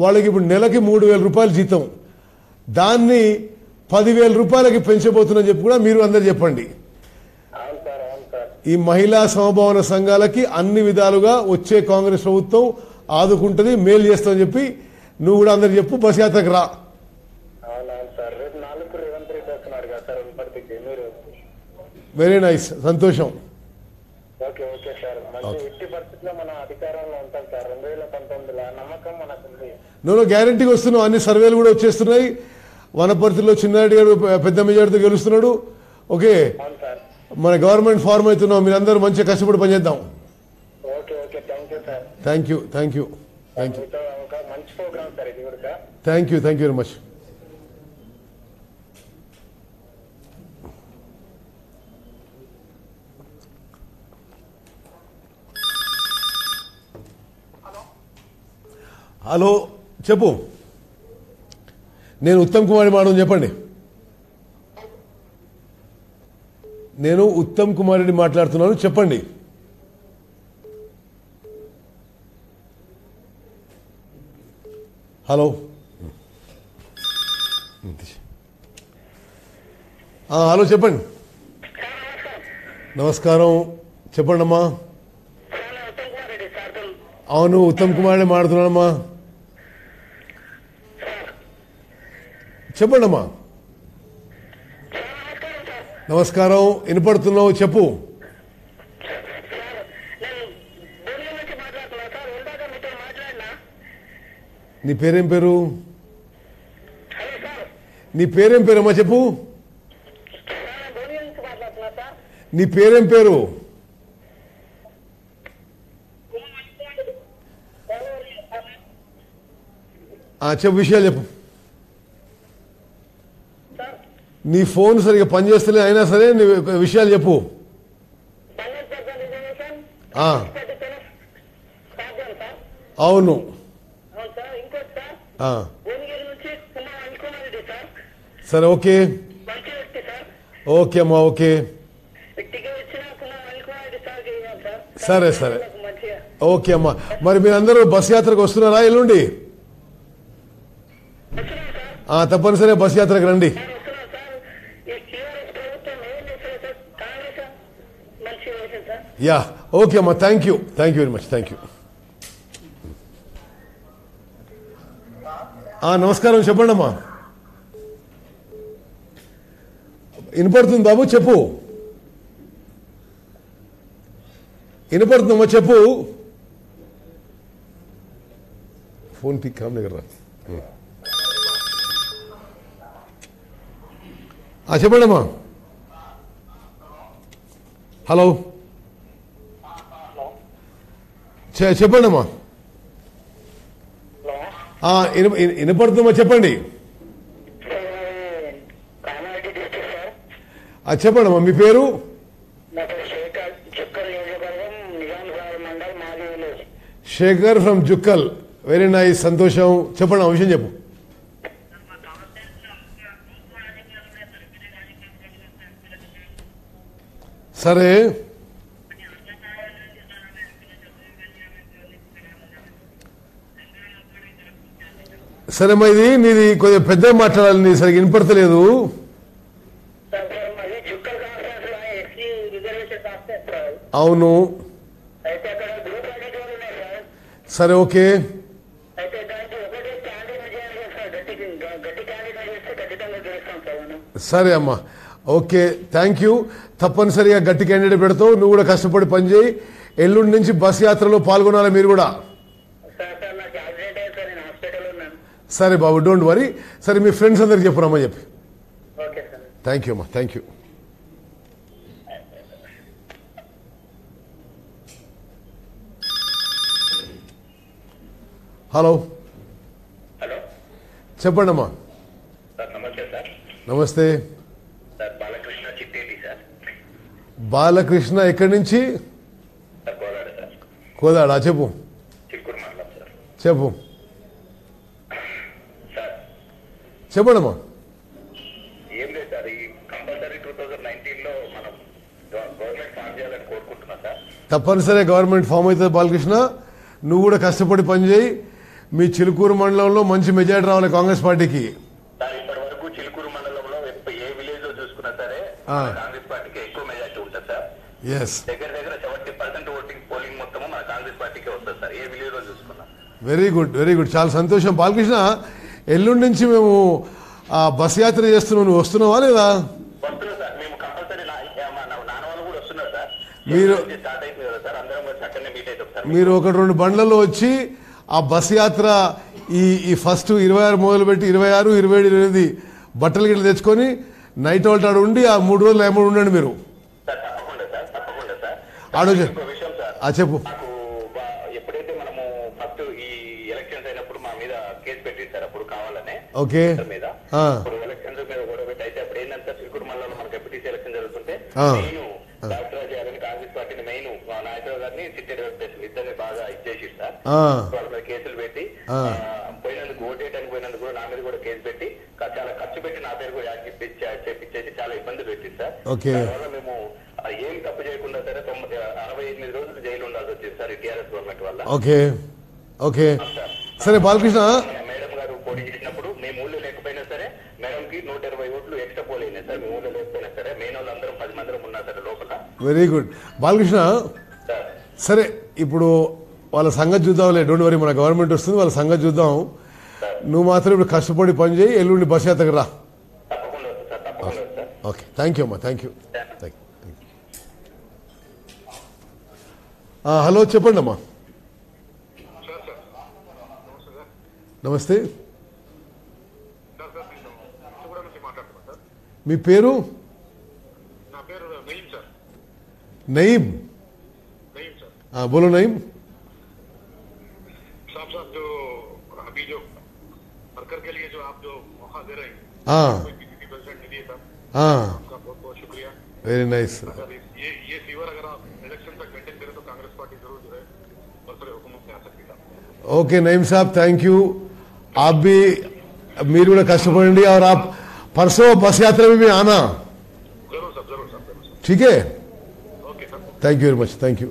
వాళ్ళకి ఇప్పుడు నెలకి ₹3,000 జీతం, దాన్ని ₹10,000 పెంచబోతుందని చెప్పి కూడా మీరు అందరు చెప్పండి. ఈ మహిళా సమభావన సంఘాలకి అన్ని విధాలుగా వచ్చే కాంగ్రెస్ ప్రభుత్వం ఆదుకుంటుంది, మేలు చేస్తామని చెప్పి నువ్వు కూడా అందరు చెప్పు. బస్ యాత్రకు రా. వెరీ నైస్, సంతోషం. నువ్వు గ్యారంటీగా వస్తున్నావు. అన్ని సర్వేలు కూడా వచ్చేస్తున్నాయి. వనపర్తిలో చిన్నారెడ్డి గారు పెద్ద మెజార్టీతో గెలుస్తున్నాడు. ఓకే, మన గవర్నమెంట్ ఫార్మ్ అవుతున్నాం. మీరందరూ మంచిగా కష్టపడి పనిచేద్దాం. Thank you very much. Hello, చెప్పు. నేను ఉత్తమ్ కుమార్ మాట్లాడు, చెప్పండి. నేను ఉత్తమ్ కుమార్ రెడ్డి మాట్లాడుతున్నాను, చెప్పండి. హలో, హలో చెప్పండి. నమస్కారం, చెప్పండి అమ్మా. అవును, ఉత్తమ్ కుమార్ రెడ్డి మాట్లాడుతున్నానమ్మా. చెప్పండి అమ్మా. నమస్కారం, వినపడుతున్నావు, చెప్పు. నీ పేరేం పేరు? నీ పేరేం పేరమ్మా చెప్పు. నీ పేరేం పేరు? చెప్పు, విషయాలు చెప్పు. నీ ఫోన్ సరిగ్గా పనిచేస్తలే, అయినా సరే నీ విషయాలు చెప్పు. అవును, సరే, ఓకే ఓకే అమ్మా, ఓకే, సరే సరే, ఓకే అమ్మా. మరి మీరందరూ బస్ యాత్రకు వస్తున్నారా ఎల్లుండి? తప్పనిసరిగా బస్ యాత్రకు రండి. యా, ఓకే అమ్మా, thank you very much, thank you. నమస్కారం, చెప్పండి అమ్మా. వినపడుతుంది బాబు, చెప్పు. వినపడుతుందమ్మా, చెప్పు. ఫోన్ పిక్ కామ్ దగ్గర. చెప్పండి అమ్మా. హలో చెప్పండి అమ్మా. వినపడుతుందమ్మా, చెప్పండి. చెప్పండి అమ్మా, మీ పేరు? Shekhar from Jukkal. Very nice, సంతోషం. చెప్పండి ఆ విషయం చెప్పు. సరే సరేమ్మా, ఇది నీది కొంచెం పెద్ద మాట్లాడాలి, నీ సరిగ్గా వినపడతలేదు. అవును, సరే ఓకే. సరే అమ్మా, ఓకే, థ్యాంక్ యూ. తప్పనిసరిగా గట్టి క్యాండిడేట్ పెడతావు. నువ్వు కూడా కష్టపడి పనిచేయి. ఎల్లుండి నుంచి బస్ యాత్రలో పాల్గొనాలి మీరు కూడా. సరే బాబు, డోంట్ వరీ. సరే మీ ఫ్రెండ్స్ అందరికి చెప్పురమ్మా చెప్పి. థ్యాంక్ యూ అమ్మా, థ్యాంక్ యూ. హలో
హలో,
చెప్పండి అమ్మా.
సార్ నమస్తే సార్.
నమస్తే
సార్, బాలకృష్ణ చిట్టేటి సార్.
బాలకృష్ణ ఎక్కడి నుంచి?
Sir Kodad sir.
కోదాడా, చెప్పు.
చిక్కూరు మండలం సార్.
చెప్పు.
సార్
చెప్పండమ్మా.
ఏం లేదు సార్, ఈ కంపల్సరీ 2019లో మనం గవర్నమెంట్ ఫామ్ చేయాలని కోరుకుంటున్నా సార్.
తప్పనిసరిగా గవర్నమెంట్ ఫామ్ అవుతుంది బాలకృష్ణ. నువ్వు కూడా కష్టపడి పనిచేయి. మీ చిలుకూరు మండలంలో మంచి మెజారిటీ రావాలి కాంగ్రెస్ పార్టీకి.
సార్, ఇప్పటి వరకు చిలుకూరు మండలంలో ఏ విలేజ్ లో చూసుకున్నా సరే కాంగ్రెస్ పార్టీకి ఎక్కువ మెజారిటీ ఉంటుంది సార్. దగ్గర 70% ఓటింగ్ పోలింగ్ మొత్తము మన కాంగ్రెస్ పార్టీకి వస్తుంది సార్, ఏ విలేజ్ లో చూసుకున్నా.
వెరీ గుడ్, వెరీ గుడ్, చాలా సంతోషం బాలకృష్ణ. ఎల్లుండి నుంచి మేము బస్ యాత్ర చేస్తున్నాం, నువ్వు వస్తున్నావా లేదా?
వస్తున్నా సార్, మేము కంపల్సరీ నాన్న వాళ్ళు కూడా వస్తున్నారు సార్.
మీరు
స్టార్ట్ అయిపోయింది కదా సార్, అందరం చక్కగా మీట్ అవుతాం సార్.
మీరు 1-2 బండ్లలో వచ్చి ఆ బస్ యాత్ర ఈ ఫస్ట్ 26 మొదలుపెట్టి 26, 27, 28 బట్టలు గిట్ల తెచ్చుకొని నైట్ అవుట్ ఆడ ఉండి ఆ 3 రోజులు ఏమో ఉండండి మీరు.
సార్ తప్పకుండా సార్, తప్పకుండా సార్.
ఆడోజు
ఇంకో విషయం సార్,
చెప్పు.
నాకు ఎప్పుడైతే మనము ఫస్ట్ ఈ ఎలక్షన్స్ అయినప్పుడు మా మీద కేసు పెట్టింది సార్, అప్పుడు కావాలనే
ఓకే
మీద ఇప్పుడు ఎలక్షన్స్ మీద గొడవ పెట్టి అయితే అప్పుడు ఏంటంటే చిలుకూరు మండలంలో మనకి ఎంపీటీసీ ఎలక్షన్ జరుగుతుంటే మెయిన్ డాక్టర్ రాజు గారిని కాంగ్రెస్ పార్టీని మెయిన్ నాయకులు గారిని చిట్టేటి వెంకటేశ్వర ఇద్దరిని బాగా ఇచ్చేసి సార్ వాళ్ళ మీద కేసులు పెట్టి పోయినందుకు ఓటేయడానికి పోయినందుకు కూడా నా మీద కూడా కేసు పెట్టి చాలా ఖర్చు పెట్టి నా పేరు కూడా చేపించేసి చాలా ఇబ్బంది పెట్టింది సార్. దానివల్ల మేము ఏం తప్పు చేయకుండా సరే 68 రోజులు జైలు ఉండాల్సి వచ్చింది సార్ ఈ టీఆర్ఎస్ గవర్నమెంట్ వల్ల.
ఓకే ఓకే సరే బాలకృష్ణ,
మేడం గారు పోటీ చేసినప్పుడు మేము ఊళ్ళో లేకపోయినా సరే మేడం కి 120 ఓట్లు ఎక్స్ట్రా పోల్ అయినాయి సార్. మేము ఊళ్ళో లేకపోయినా సరే మెయిన్ వాళ్ళు అందరం 10 మంది ఉన్నా సరే లోపల.
Very good Balakrishna. సరే ఇప్పుడు వాళ్ళ సంగతి చూద్దాంలే, డోంట్ వరీ, మన గవర్నమెంట్ వస్తుంది, వాళ్ళ సంగతి చూద్దాం. నువ్వు మాత్రం ఇప్పుడు కష్టపడి పని చేయి, ఎల్లుండి బస్ యాత్రకు రా.
తప్పకుండా వస్తుంది సార్, తప్పకుండా వస్తుంది సార్.
ఓకే, థ్యాంక్ యూ అమ్మా, థ్యాంక్ యూ. హలో చెప్పండి అమ్మా. నమస్తే, మీ పేరు? నయీం. बोलो नईम
साहब, जो अभी जो वर्कर के लिए जो आप जो मौका दे रहे हैं, प्रेसिडेंट ने दिया था, आपका बहुत बहुत शुक्रिया.
Very nice.
ये फीवर अगर आप इलेक्शन तक मेंटेन करें तो कांग्रेस पार्टी जरूर जो है बरसरे हुकूमत में आ सकती है.
ओके नईम साहब, थैंक यू. आप भी మీరు కూడా కష్టపడండి और आप परसों बस यात्रा में भी आना.
जरूर सर, जरूर सर,
ठीक है.
Okay sir,
thank you very much, thank you.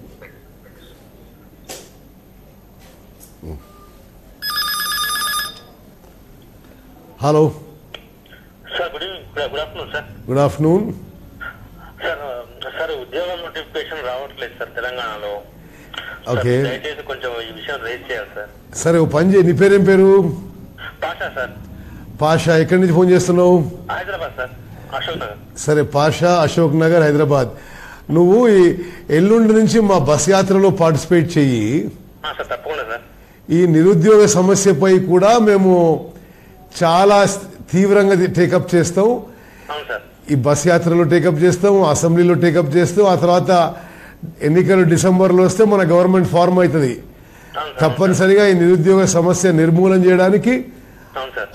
Hello
sir, good afternoon sir.
Good afternoon
sir, ఉద్యోగం నోటిఫికేషన్ రావట్లేదు సార్ తెలంగాణలో.
ఓకే,
దయచేసి కొంచెం ఈ విషయం రేజ్ చేయాలి సార్.
సరే ఓ పని చేయి, నీ పేరేం పేరు?
పాషా సార్.
పాషా, ఎక్కడి నుంచి ఫోన్ చేస్తున్నావు?
హైదరాబాద్ సార్, అశోక్ నగర్.
సరే పాషా, అశోక్ నగర్, హైదరాబాద్. నువ్వు ఈ ఎల్లుండి నుంచి మా బస్ యాత్రలో పార్టిసిపేట్ చెయ్యి.
సార్ తప్పకుండా సార్.
ఈ నిరుద్యోగ సమస్యపై కూడా మేము చాలా తీవ్రంగా టేకప్ చేస్తాం.
అవును సార్.
ఈ బస్ యాత్రలో టేకప్ చేస్తాం, అసెంబ్లీలో టేకప్ చేస్తాం. ఆ తర్వాత ఎన్నికలు డిసెంబర్లో వస్తే మన గవర్నమెంట్ ఫార్మ్ అవుతుంది. తప్పనిసరిగా ఈ నిరుద్యోగ సమస్య నిర్మూలన చేయడానికి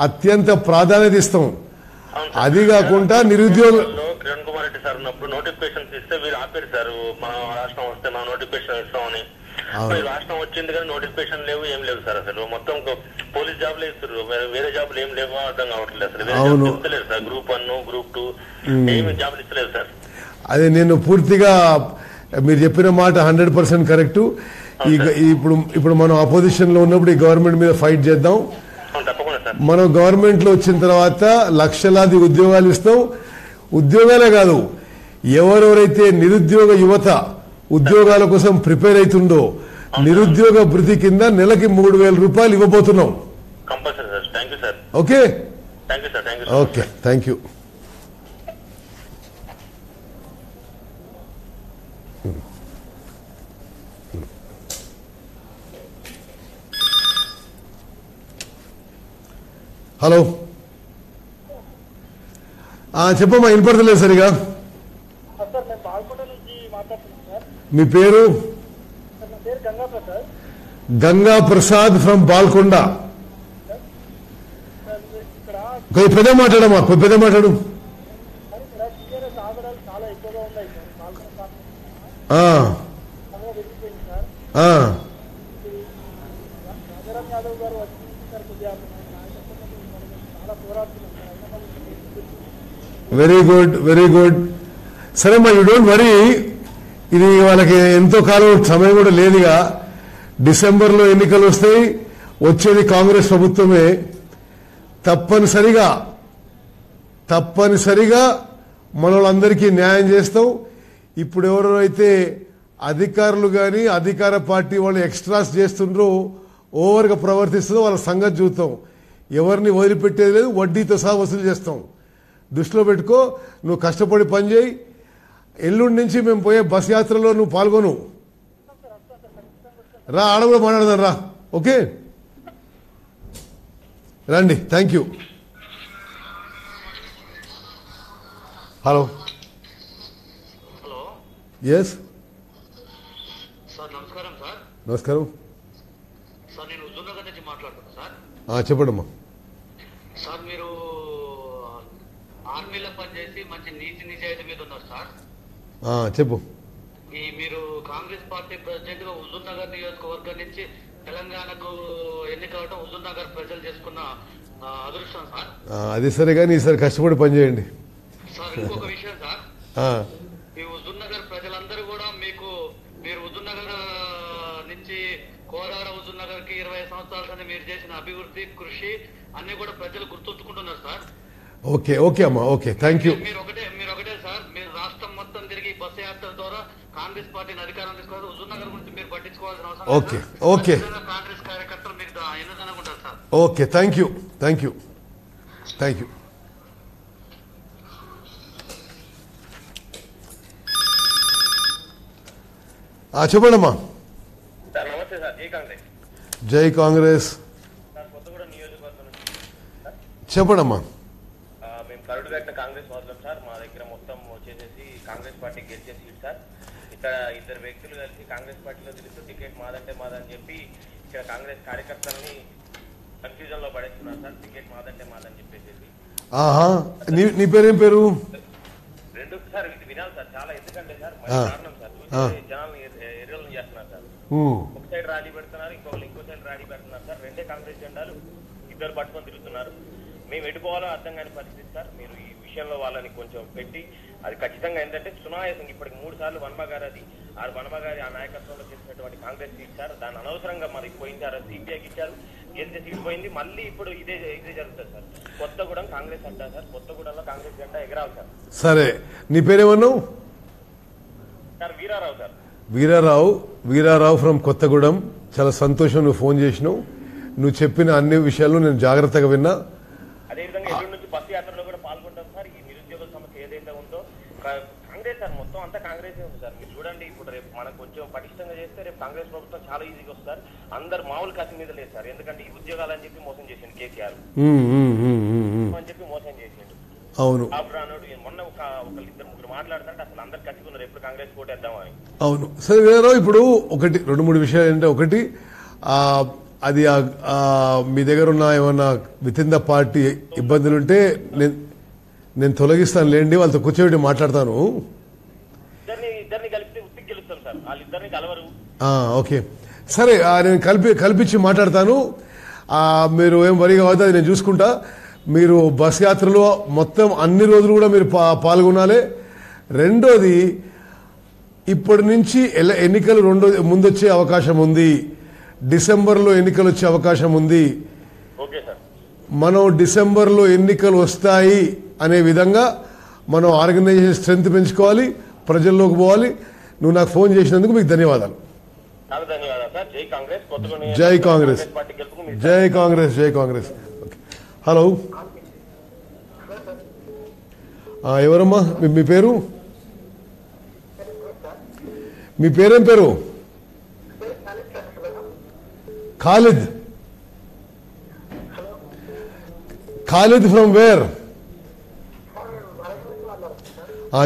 అత్యంత ప్రాధాన్యత ఇస్తాం. అది కాకుండా నిరుద్యోగ
కిరణ్ కుమార్ రెడ్డి సార్ ఉన్నప్పుడు నోటిఫికేషన్స్ ఇస్తే వీళ్ళు ఆపారు సార్, మన రాష్ట్రం వస్తే మనం నోటిఫికేషన్ ఇస్తామని. రాష్ట్రం వచ్చింది కానీ నోటిఫికేషన్ లేవు, ఏం లేవు సార్. అసలు మొత్తం పోలీస్ జాబ్లు ఇస్తారు, వేరే జాబ్లు ఏం లేవో అర్థం కావట్లేదు. అసలు వేరే జాబ్లు ఇస్తలేదు సార్, గ్రూప్ 1 గ్రూప్ 2 ఏమి జాబ్లు ఇస్తలేదు సార్.
అదే నేను పూర్తిగా మీరు చెప్పిన మాట 100% కరెక్ట్. ఇప్పుడు మనం అపోజిషన్ లో ఉన్నప్పుడు ఈ గవర్నమెంట్ మీద ఫైట్ చేద్దాం. మనం గవర్నమెంట్ లో వచ్చిన తర్వాత లక్షలాది ఉద్యోగాలు ఇస్తాం. ఉద్యోగాలే కాదు, ఎవరెవరైతే నిరుద్యోగ యువత ఉద్యోగాల కోసం ప్రిపేర్ అవుతుండో నిరుద్యోగ భృతి కింద నెలకి 3,000 రూపాయలు ఇవ్వబోతున్నాం. Okay okay, thank you. Hello, చెప్పమ్మా, వినపడతలేదు సరిగా. మీ పేరు? గంగా ప్రసాద్ ఫ్రమ్ బాల్కొండ. కొద్ది పెద్ద మాట్లాడమ్మా, కొద్ది పెద్ద మాట్లాడు. Very good, very good. సరేమ్మా, యూ డోంట్ వరీ. ఇది వాళ్ళకి ఎంతో కాలం సమయం కూడా లేదుగా. డిసెంబర్లో ఎన్నికలు వస్తాయి, వచ్చేది కాంగ్రెస్ ప్రభుత్వమే. తప్పనిసరిగా మన వాళ్ళందరికీ న్యాయం చేస్తాం. ఇప్పుడు ఎవరైతే అధికారులు కానీ అధికార పార్టీ వాళ్ళు ఎక్స్ట్రాస్ చేస్తుండ్రో, ఓవర్గా ప్రవర్తిస్తుందో వాళ్ళ సంగతి చూస్తాం. ఎవరిని వదిలిపెట్టేది లేదు, వడ్డీతో సహా వసూలు చేస్తాం. దృష్టిలో పెట్టుకో. నువ్వు కష్టపడి పనిచేయి. ఎల్లుండి నుంచి మేము పోయే బస్ యాత్రలో నువ్వు పాల్గొను. రా, ఆడ కూడా మాట్లాడదాం రా. ఓకే, రండి. Thank you. Hello.
Hello,
yes
sir. నమస్కారం సార్.
నమస్కారం
సార్, నేను హుజూర్నగర్ నుంచి మాట్లాడుతున్నా సార్.
చెప్పండమ్మా.
సార్, మీరు ఆర్మీలో పనిచేసి మంచి నీతి నిజాయితీ మీద ఉన్నారు సార్.
చెప్పు.
మీరు కాంగ్రెస్ పార్టీ ప్రెసిడెంట్ గా హుజూర్నగర్ నియోజకవర్గం నుంచి తెలంగాణకు ఎన్నికవడం హుజూర్నగర్ ప్రజలు చేసుకున్న అదృష్టం సార్.
అది సరే కానీ ఈసారి కష్టపడి పనిచేయండి
సార్. ఇంకొక విషయం సార్, ఈ హుజూర్నగర్ ప్రజలందరూ కూడా మీరు హుజూర్నగర్ నుంచి కోరాడ హుజూర్నగర్ కి 20 సంవత్సరాల కింద మీరు చేసిన అభివృద్ధి కృషి అన్ని కూడా ప్రజలు గుర్తుంచుకుంటున్నారు సార్.
ఓకే ఓకే అమ్మా, ఓకే, థ్యాంక్ యూ.
మీరు ఒకటే సార్, మీరు రాష్ట్రం మొత్తం తిరిగి బస్సు యాత్ర ద్వారా కాంగ్రెస్ పార్టీని అధికారం తీసుకోవాలి. హుజూర్నగర్ గురించి మీరు పట్టించుకోవాల్సిన అవసరం.
ఓకే ఓకే,
కాంగ్రెస్ కార్యకర్తలు మీకు ఎన్నదనంగా ఉంటారు sir.
Okay, thank you, thank you, thank you. చెప్పండమ్మా.
నమస్తే సార్. జై కాంగ్రెస్.
జై కాంగ్రెస్.
కొత్తగూడెం నియోజకవర్గం నుంచి
చెప్పండమ్మా.
మేము కరుడుగట్టిన కాంగ్రెస్ వాదులం సార్. మా దగ్గర మొత్తం వచ్చేసేసి కాంగ్రెస్ పార్టీ గెలిచే సీట్ సార్. ఇక్కడ ఇద్దరు వ్యక్తులు కలిసి కాంగ్రెస్ పార్టీలో తిరుగుతూ టికెట్ మాదంటే మాదని చెప్పి ఇక్కడ కాంగ్రెస్ కార్యకర్తలని కన్ఫ్యూజన్ లో పడేస్తున్నారు సార్. టికెట్ మాదంటే మాదని చెప్పేసి.
నీ పేరేం పేరు?
రెండు సార్, ఇది వినాలి సార్ చాలా. ఎందుకంటే సార్ కారణం సార్, జనాలు ఎర్రలు చేస్తున్నారు సార్. ఒక సైడ్ ర్యాలీ పెడుతున్నారు, ఇంకో సైడ్ ర్యాలీ పెడుతున్నారు సార్. రెండే కాంగ్రెస్ జెండాలు ఇద్దరు పట్టుకొని తిరుగుతున్నారు. మేము ఎటుపోవాలో అర్థం కాని పరిస్థితి సార్. మీరు ఈ విషయంలో వాళ్ళని కొంచెం పెట్టి అది ఖచ్చితంగా ఏంటంటే సునాయాసం ఇప్పటికి 3 సార్లు వర్మ గారి ఆ నాయకత్వంలో చేసినటువంటి కాంగ్రెస్ సీట్ సార్. దాన్ని అనవసరంగా మరి పోయింది సార్. సిపిఐకి ఇచ్చారు, గెలిచే సీట్ పోయింది. మళ్ళీ ఇప్పుడు ఇదే జరుగుతుంది సార్. కొత్తగూడెం కాంగ్రెస్ అడ్డా సార్. కొత్తగూడెంలో కాంగ్రెస్ జెండా ఎగరాలి సార్.
సరే, నీ పేరేమన్నావు?
Sir Veerarao sir.
Veerarao from Kothagudem. చాలా సంతోషం నువ్వు ఫోన్ చేసినావు. నువ్వు చెప్పిన అన్ని విషయాలు నేను జాగ్రత్తగా విన్నా.
అదేవిధంగా ఎల్లుండి నుంచి బస్సు యాత్రలో కూడా పాల్గొంటాం సార్. ఈ నిరుద్యోగ సమస్య ఏదైతే ఉందో కాంగ్రెస్ సార్, మొత్తం అంతా కాంగ్రెస్ ఉంది సార్. మీరు చూడండి, ఇప్పుడు రేపు మనకు కొంచెం పటిష్టంగా చేస్తే రేపు కాంగ్రెస్ ప్రభుత్వం చాలా ఈజీగా వస్తారు. అందరు మామూలు కసి మీద లేదు సార్. ఎందుకంటే ఈ ఉద్యోగాలు అని చెప్పి మోసం చేసిండు కేసీఆర్ అని చెప్పి మోసం చేసిండు.
అవును
మొన్న ఇద్దరు ముగ్గురు మాట్లాడుతుంటే అసలు అందరు కట్టుకున్నారు ఎప్పుడు కాంగ్రెస్ కోటేద్దామని.
అవును సరే వేరే ఇప్పుడు ఒకటి 2-3 విషయాలు ఏంటంటే, ఒకటి అది మీ దగ్గర ఉన్న ఏమన్నా విత్ ఇన్ ద పార్టీ ఇబ్బందులుంటే నేను తొలగిస్తాను లేండి, వాళ్ళతో కూర్చోబెట్టి మాట్లాడతాను.
ఇద్దరిని కలిపి ఉత్తికి గెలుస్తాం సార్, వాళ్ళిద్దరిని కలవరు.
ఓకే సరే, నేను కల్పించి మాట్లాడతాను. మీరు ఏం వరి కావద్దు, అది నేను చూసుకుంటా. మీరు బస్ యాత్రలో మొత్తం అన్ని రోజులు కూడా మీరు పాల్గొనాలి. రెండోది, ఇప్పటి నుంచి ఎన్నికలు ముందొచ్చే అవకాశం ఉంది. డిసెంబర్లో ఎన్నికలు వచ్చే అవకాశం ఉంది. మనం డిసెంబర్లో ఎన్నికలు వస్తాయి అనే విధంగా మనం ఆర్గనైజేషన్ స్ట్రెంత్ పెంచుకోవాలి, ప్రజల్లోకి పోవాలి. నువ్వు నాకు ఫోన్ చేసినందుకు మీకు ధన్యవాదాలు. జై కాంగ్రెస్, జై కాంగ్రెస్, జై కాంగ్రెస్. హలో, ఎవరమ్మా మీ పేరు? మీ పేరేం పేరు? ఖాలిద్. Khalid from where?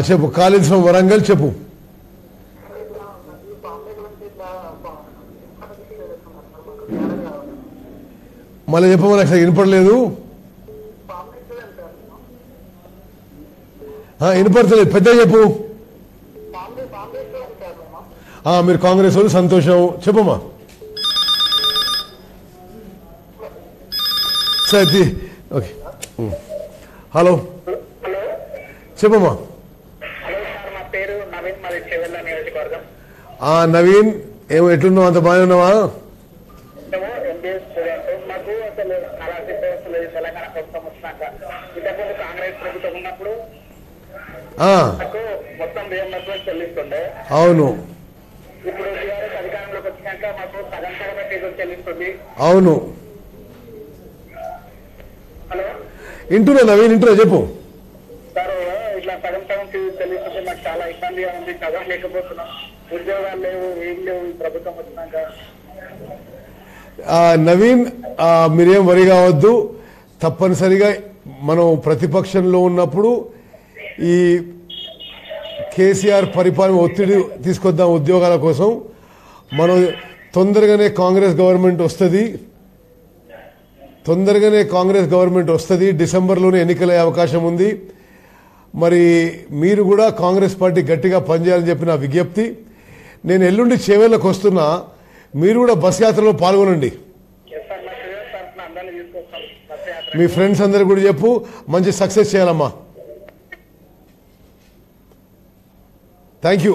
చెప్పు. ఖాలిద్ ఫ్రమ్ వరంగల్, చెప్పు. మళ్ళీ చెప్పమని అసలు వినపడలేదు. వినపడతలేదు, పెద్ద చెప్పు. మీరు కాంగ్రెస్ వాళ్ళు, సంతోషం. చెప్పమ్మా. సరే, ఓకే. హలో, చెప్పమ్మా. నవీన్, ఏమో ఎట్లున్నావు? అంత బాగానే ఉన్నావా? అవును, అవును. ఇంటున్నా నవీన్, ఇంటున్నా, చెప్పు.
ఇట్లా సగం సగం చెల్లిస్తుంటే నాకు చాలా ఇబ్బందిగా ఉంది. చదవలేకపోతున్నాం, ఉద్యోగాలు లేవు, ఏం లేవు ఈ ప్రభుత్వం వచ్చినాక.
నవీన్, మీరేం వరి కావద్దు. తప్పనిసరిగా మనం ప్రతిపక్షంలో ఉన్నప్పుడు ఈ కేసీఆర్ పరిపాలన ఒత్తిడి తీసుకొద్దాం ఉద్యోగాల కోసం. మనం తొందరగానే కాంగ్రెస్ గవర్నమెంట్ వస్తుంది. డిసెంబర్లోనే ఎన్నికలయ్యే అవకాశం ఉంది. మరి మీరు కూడా కాంగ్రెస్ పార్టీ గట్టిగా పనిచేయాలని చెప్పిన విజ్ఞప్తి. నేను ఎల్లుండి చేవేళ్ళకు వస్తున్నా, మీరు కూడా బస్ యాత్రలో పాల్గొనండి. మీ ఫ్రెండ్స్ అందరికి కూడా చెప్పు, మంచి సక్సెస్ చేయాలమ్మా. Thank you.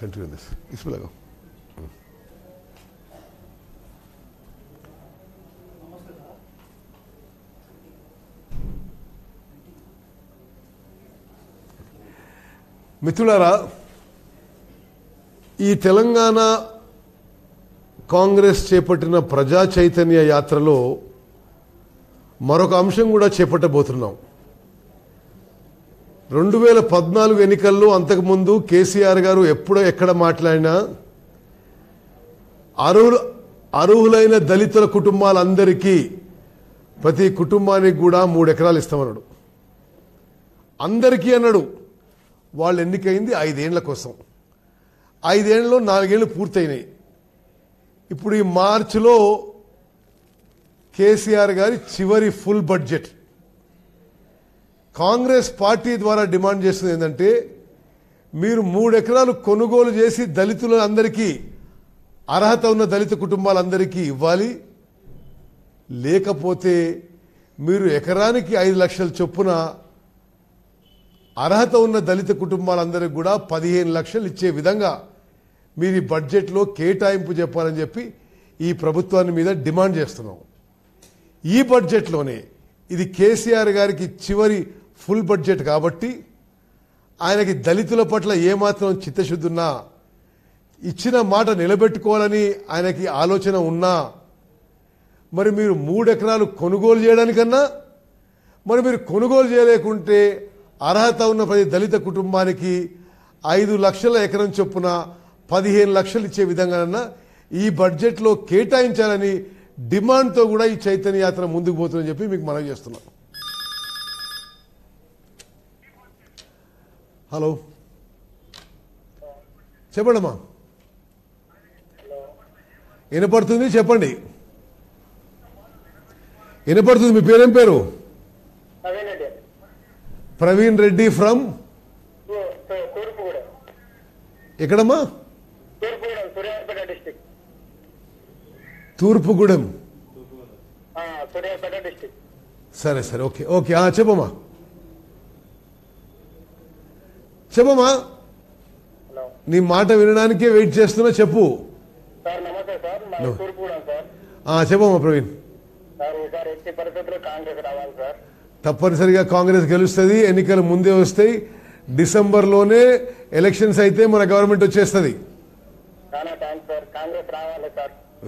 Continue this. బిస్మిల్లాహ్. మిత్రులారా, ఈ తెలంగాణ కాంగ్రెస్ చేపట్టిన ప్రజా చైతన్య యాత్రలో మరొక అంశం కూడా చేపట్టబోతున్నాం. 2014 ఎన్నికల్లో అంతకుముందు కేసీఆర్ గారు ఎక్కడ మాట్లాడినా అర్హులైన దళితుల కుటుంబాలందరికీ ప్రతి కుటుంబానికి కూడా 3 ఎకరాలు ఇస్తామన్నాడు. అందరికీ అన్నాడు. వాళ్ళు ఎన్నికైంది 5 ఏళ్ల కోసం. 5 ఏళ్లలో 4 ఏళ్లు పూర్తయినాయి. ఇప్పుడు ఈ మార్చిలో కేసీఆర్ గారి చివరి ఫుల్ బడ్జెట్. కాంగ్రెస్ పార్టీ ద్వారా డిమాండ్ చేస్తుంది ఏంటంటే, మీరు 3 ఎకరాలు కొనుగోలు చేసి దళితులందరికీ, అర్హత ఉన్న దళిత కుటుంబాలందరికీ ఇవ్వాలి. లేకపోతే మీరు ఎకరానికి 5 లక్షల చొప్పున అర్హత ఉన్న దళిత కుటుంబాలందరికీ కూడా 15 లక్షలు ఇచ్చే విధంగా మీరు ఈ బడ్జెట్లో కేటాయింపు చెప్పాలని చెప్పి ఈ ప్రభుత్వాన్ని మీద డిమాండ్ చేస్తున్నాం. ఈ బడ్జెట్లోనే ఇది కేసీఆర్ గారికి చివరి ఫుల్ బడ్జెట్ కాబట్టి ఆయనకి దళితుల పట్ల ఏమాత్రం చిత్తశుద్ధి ఉన్నా, ఇచ్చిన మాట నిలబెట్టుకోవాలని ఆయనకి ఆలోచన ఉన్నా, మరి మీరు 3 ఎకరాలు కొనుగోలు చేయడానికన్నా, మరి మీరు కొనుగోలు చేయలేకుంటే అర్హత ఉన్న ప్రతి దళిత కుటుంబానికి 5 లక్షల ఎకరం చొప్పున 15 లక్షలు ఇచ్చే విధంగానన్నా ఈ బడ్జెట్లో కేటాయించాలని డిమాండ్తో కూడా ఈ చైతన్య యాత్ర ముందుకు పోతుందని చెప్పి మీకు మనవి చేస్తున్నాం. హలో, చెప్పండమ్మా. వినపడుతుంది, చెప్పండి. వినపడుతుంది. మీ పేరేం పేరు? ప్రవీణ్ రెడ్డి ఫ్రమ్ ఎక్కడమ్మా? తూర్పుగూడెం. సరే సరే, ఓకే ఓకే. చెప్పమ్మా చెప్పమ్మా, నీ మాట వినడానికే వెయిట్ చేస్తున్నా, చెప్పు. చెప్పమ్మా ప్రవీణ్. తప్పనిసరిగా కాంగ్రెస్ గెలుస్తుంది. ఎన్నికలు ముందే వస్తాయి. డిసెంబర్లోనే ఎలక్షన్స్ అయితే మన గవర్నమెంట్ వచ్చేస్తుంది.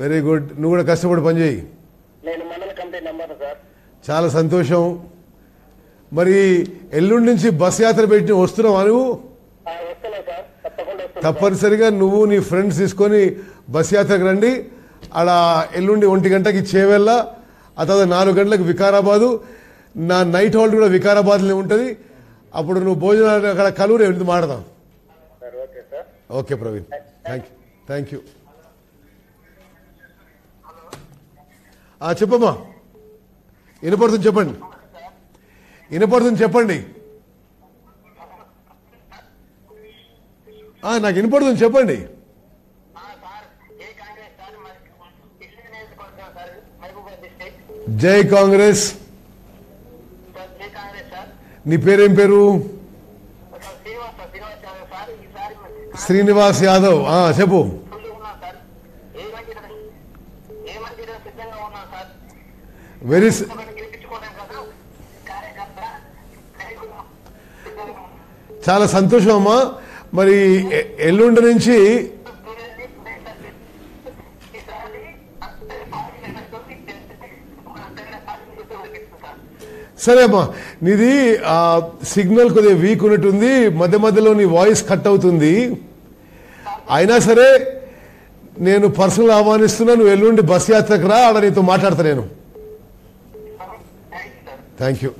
Very good. నువ్వు కూడా కష్టపడి పనిచేయి. చాలా సంతోషం. మరి ఎల్లుండి నుంచి బస్ యాత్ర పెట్టి వస్తున్నావా నువ్వు? తప్పనిసరిగా నువ్వు నీ ఫ్రెండ్స్ తీసుకొని బస్ యాత్రకు రండి. అలా ఎల్లుండి 1 గంటకి చేవెళ్ళ, ఆ తర్వాత 4 గంటలకు వికారాబాదు. నా నైట్ హాల్ట్ కూడా వికారాబాద్లో ఉంటుంది. అప్పుడు నువ్వు భోజనాలు అక్కడ కలూరు ఎందుకు మాడదాం. Okay Praveen, thank you. చెప్పమ్మా. వినపడుతుంది, చెప్పండి. వినపడుతుంది, చెప్పండి. నాకు వినపడుతుంది, చెప్పండి. జై కాంగ్రెస్. నీ పేరేం పేరు? శ్రీనివాస్ యాదవ్. చెప్పు. వెరీ చాలా సంతోషం అమ్మా. మరి ఎల్లుండి నుంచి సరే అమ్మా, నీది సిగ్నల్ కొద్దిగా వీక్ ఉన్నట్టుంది. మధ్య మధ్యలో నీ వాయిస్ కట్ అవుతుంది. అయినా సరే నేను పర్సనల్ ఆహ్వానిస్తున్నా. నువ్వు ఎల్లుండి బస్ యాత్రకు రా, ఆడ నీతో మాట్లాడతా నేను. Thank you.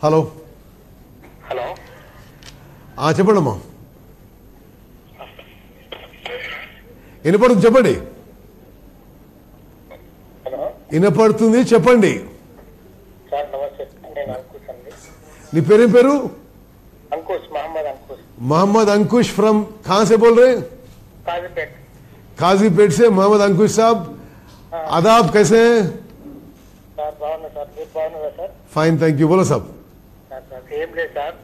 హలో.
హలో,
చెప్పండి అమ్మా. వినపడుతుంది, చెప్పండి. వినపడుతుంది, చెప్పండి.
సార్ నమస్తే. నేను అంకుష్ అండి.
నీ పేరేం పేరు?
अंकुश, मोहम्मद अंकुश.
मोहम्मद अंकुश फ्रॉम कहाँ से बोल रहे हैं?
काजीपेट.
काजीपेट से मोहम्मद अंकुश साहब. आदाब, कैसे हैं?
సార్ బాగున్నా సార్, మీరు బాగున్నారా సార్?
Fine, thank you. బోలో సాబ్.
ఏం లేదు సార్,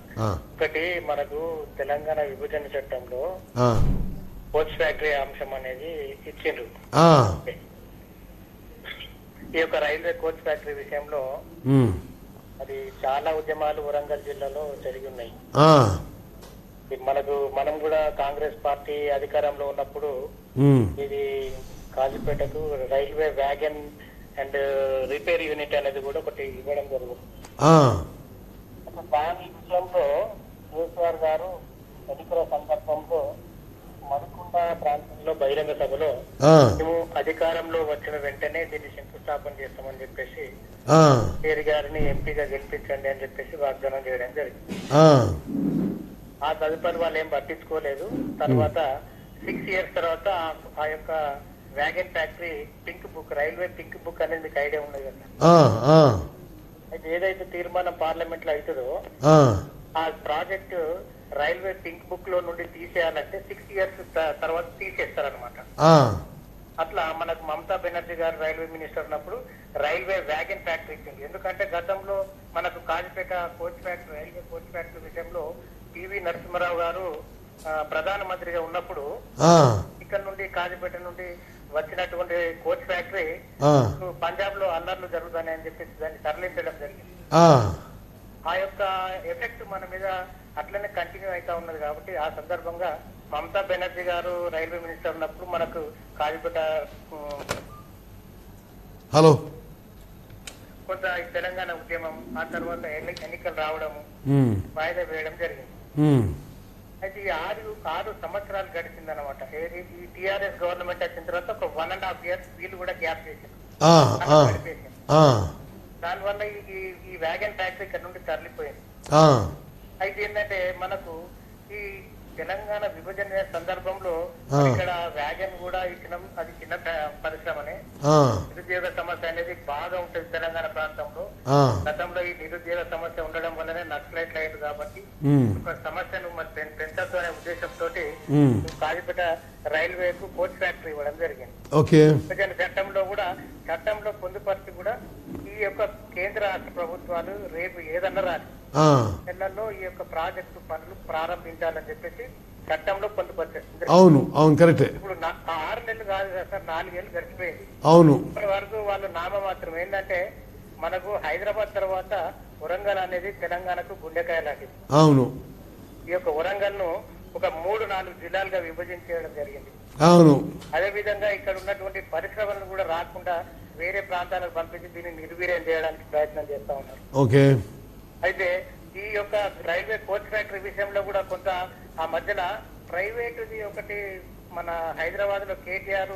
ఒకటి మనకు తెలంగాణ విభజన చట్టంలో కోచ్ ఫ్యాక్టరీ అంశం అనేది ఇచ్చిండ్రు. ఈ యొక్క రైల్వే కోచ్ ఫ్యాక్టరీ విషయంలో అది చాలా ఉద్యమాలు వరంగల్ జిల్లాలో జరిగి ఉన్నాయి. మనం కూడా కాంగ్రెస్ పార్టీ అధికారంలో ఉన్నప్పుడు ఇది కాజీపేటకు railway wagon and repair unit అనేది కూడా ఒకటి ఇవ్వడం జరుగుతుంది. దాని విషయంలో కేసీఆర్ గారు ఎన్నికల సందర్భంలో మణికొండ ప్రాంతంలో బహిరంగ సభలో మేము అధికారంలో వచ్చిన వెంటనే దీన్ని శంకుస్థాపన చేస్తామని చెప్పేసి కేసీఆర్ గారిని ఎంపీగా గెలిపించండి అని చెప్పేసి వాగ్దానం చేయడం జరిగింది. ఆ తదుపరి వాళ్ళు ఏం పట్టించుకోలేదు. తర్వాత 6 years తర్వాత ఆ యొక్క wagon factory pink book, railway pink book అనేది మీకు ఐడియా ఉన్నది కదా. అయితే ఏదైతే తీర్మానం పార్లమెంట్ లో అవుతుందో ఆ ప్రాజెక్టు రైల్వే పింక్ బుక్ లో నుండి తీసేయాలంటే 6 years తర్వాత తీసేస్తారనమాట. అట్లా మనకు మమతా బెనర్జీ గారు రైల్వే మినిస్టర్ ఉన్నప్పుడు రైల్వే వ్యాగన్ ఫ్యాక్టరీ ఇచ్చింది. ఎందుకంటే గతంలో మనకు Kazipet coach factory, railway coach factory విషయంలో పివి నరసింహారావు గారు ప్రధానమంత్రిగా ఉన్నప్పుడు ఇక్కడ నుండి కాజీపేట నుండి వచ్చినటువంటి కోచ్ ఫ్యాక్టరీ పంజాబ్ లో అల్లర్లు జరుగుతాయని చెప్పేసి దాన్ని తరలించడం జరిగింది. ఆ యొక్క ఎఫెక్ట్ మన మీద అట్లనే కంటిన్యూ అవుతా ఉన్నది. కాబట్టి ఆ సందర్భంగా మమతా బెనర్జీ గారు రైల్వే మినిస్టర్ ఉన్నప్పుడు మనకు కాజీపేట కొంత తెలంగాణ ఉద్యమం, ఆ తర్వాత ఎన్నికలు రావడము, వాయిదా వేయడం జరిగింది. అయితే వచ్చి 6 సంవత్సరాలు గడిచిందనమాట. ఈ టీఆర్ఎస్ గవర్నమెంట్ వచ్చిన తర్వాత ఒక 1.5 years వీళ్ళు కూడా గ్యాప్ చేశారు. దానివల్ల ఈ వ్యాగన్ ఫ్యాక్టరీ ఇక్కడ నుండి తరలిపోయింది. అయితే ఏంటంటే మనకు ఈ తెలంగాణ విభజన సందర్భంలో ఇక్కడ వ్యాగన్ కూడా ఇచ్చిన అది చిన్న పరిశ్రమనే. నిరుద్యోగ సమస్య అనేది బాగా ఉంటుంది తెలంగాణ ప్రాంతంలో. గతంలో ఈ నిరుద్యోగ సమస్య ఉండడం వల్లనే నక్సలైట్లు అయ్యారు కాబట్టి ఒక సమస్యను పెంచద్దు అనే ఉద్దేశంతో కాజీపేట రైల్వేకు కోచ్ ఫ్యాక్టరీ ఇవ్వడం జరిగింది. విభజన చట్టంలో పొందుపరిచి కూడా ఈ యొక్క కేంద్ర రాష్ట్ర ప్రభుత్వాలు రేపు ఏదన్నా రాదు నెలల్లో ఈ యొక్క ప్రాజెక్టు పనులు ప్రారంభించాలని చెప్పేసి చట్టంలో పొందుపరిచేస్తుంది.
అవును కరెక్ట్.
ఇప్పుడు 6 నెలలు కాదు కదా సార్, 4 ఏళ్ళు గడిచిపోయింది. ఇప్పటి వరకు వాళ్ళు నామమాత్రం. ఏంటంటే మనకు హైదరాబాద్ తర్వాత వరంగల్ అనేది తెలంగాణకు గుండెకాయ లాంటిది.
అవును.
ఈ యొక్క వరంగల్ ను ఒక 3-4 జిల్లాలుగా విభజించడం జరిగింది.
అవును.
అదే విధంగా ఇక్కడ ఉన్నటువంటి పరిశ్రమలను కూడా రాకుండా వేరే ప్రాంతాలకు పంపించి దీన్ని నిర్వీర్యం చేయడానికి ప్రయత్నం చేస్తా ఉన్నారు.
ఓకే.
అయితే ఈ యొక్క రైల్వే కోచ్ ఫ్యాక్టరీ విషయంలో కూడా కొంత ఆ మధ్యన ప్రైవేటుది ఒకటి మన హైదరాబాద్ లో కేటీఆర్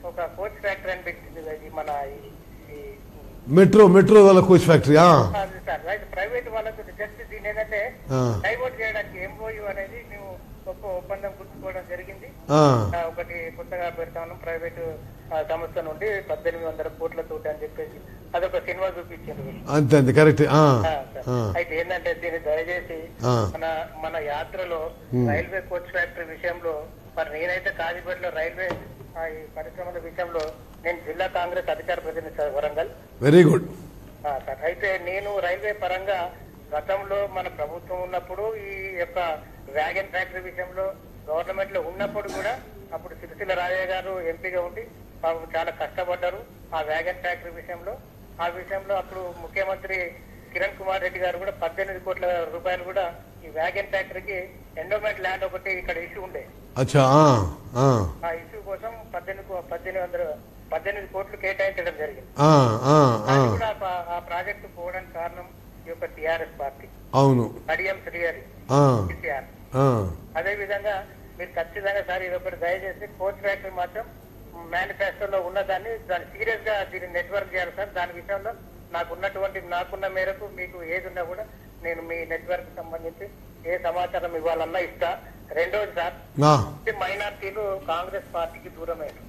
ఒక కోచ్ ఫ్యాక్టరీ అని పెట్టింది. ఇది మన
మెట్రో వాళ్ళ కోచ్ ఫ్యాక్టరీ
సార్ ప్రైవేట్ వాళ్ళతో జస్ట్ దీని ఏంటంటే డైవర్ట్ చేయడానికి ఎంఓయూ అనేది మేము గొప్ప ఒప్పందం గుర్తుకోవడం జరిగింది. ఒకటి కొత్తగా పెడతా ఉన్నాం ప్రైవేటు సంస్థ నుండి 1800 కోట్లతో అని చెప్పేసి అదొక సినిమా చూపించింది.
అంతే కరెక్ట్.
అయితే ఏంటంటే దీన్ని దయచేసి మన యాత్రలో రైల్వే కోచ్ ఫ్యాక్టరీ విషయంలో మరి నేనైతే కాజీపేటలో రైల్వే ఈ పరిశ్రమల విషయంలో నేను జిల్లా కాంగ్రెస్ అధికార ప్రతినిధి వరంగల్.
Very good
sir. అయితే నేను రైల్వే పరంగా గతంలో మన ప్రభుత్వం ఉన్నప్పుడు ఈ యొక్క వ్యాగన్ ఫ్యాక్టరీ విషయంలో గవర్నమెంట్ లో ఉన్నప్పుడు కూడా అప్పుడు సిరిసిల్ల రాజయ్య గారు ఎంపీగా ఉండి చాలా కష్టపడ్డారు ఆ వ్యాగన్ ఫ్యాక్టరీ విషయంలో. ఆ విషయంలో అప్పుడు ముఖ్యమంత్రి కిరణ్ కుమార్ రెడ్డి గారు కూడా 18 కోట్ల రూపాయలు కూడా ఈ వ్యాగన్ ఫ్యాక్టరీకి ఎండోమెంట్ ల్యాండ్ ఒకటి ఇక్కడ ఇష్యూ ఉండే. ఆ ఇష్యూ కోసం 18 కోట్లు కేటాయించడం జరిగింది. కూడా ఆ ప్రాజెక్టు పోవడానికి కారణం ఈ యొక్క టిఆర్ఎస్ పార్టీ.
అవును.
కడియం శ్రీహరి కేసీఆర్. అదే విధంగా మీరు ఖచ్చితంగా సార్ ఇదొకటి దయచేసి కోచ్ ఫ్యాక్టరీ మాత్రం మేనిఫెస్టోలో ఉన్నదాన్ని సీరియస్ గా దీన్ని నెట్వర్క్ చేయాలి సార్. దాని విషయంలో నాకున్న మేరకు మీకు ఏది ఉన్నా కూడా నేను మీ నెట్వర్క్ సంబంధించి ఏ సమాచారం ఇవ్వాలన్నా ఇస్తా. రెండోది సార్, మైనార్టీలు కాంగ్రెస్ పార్టీకి దూరమైంది.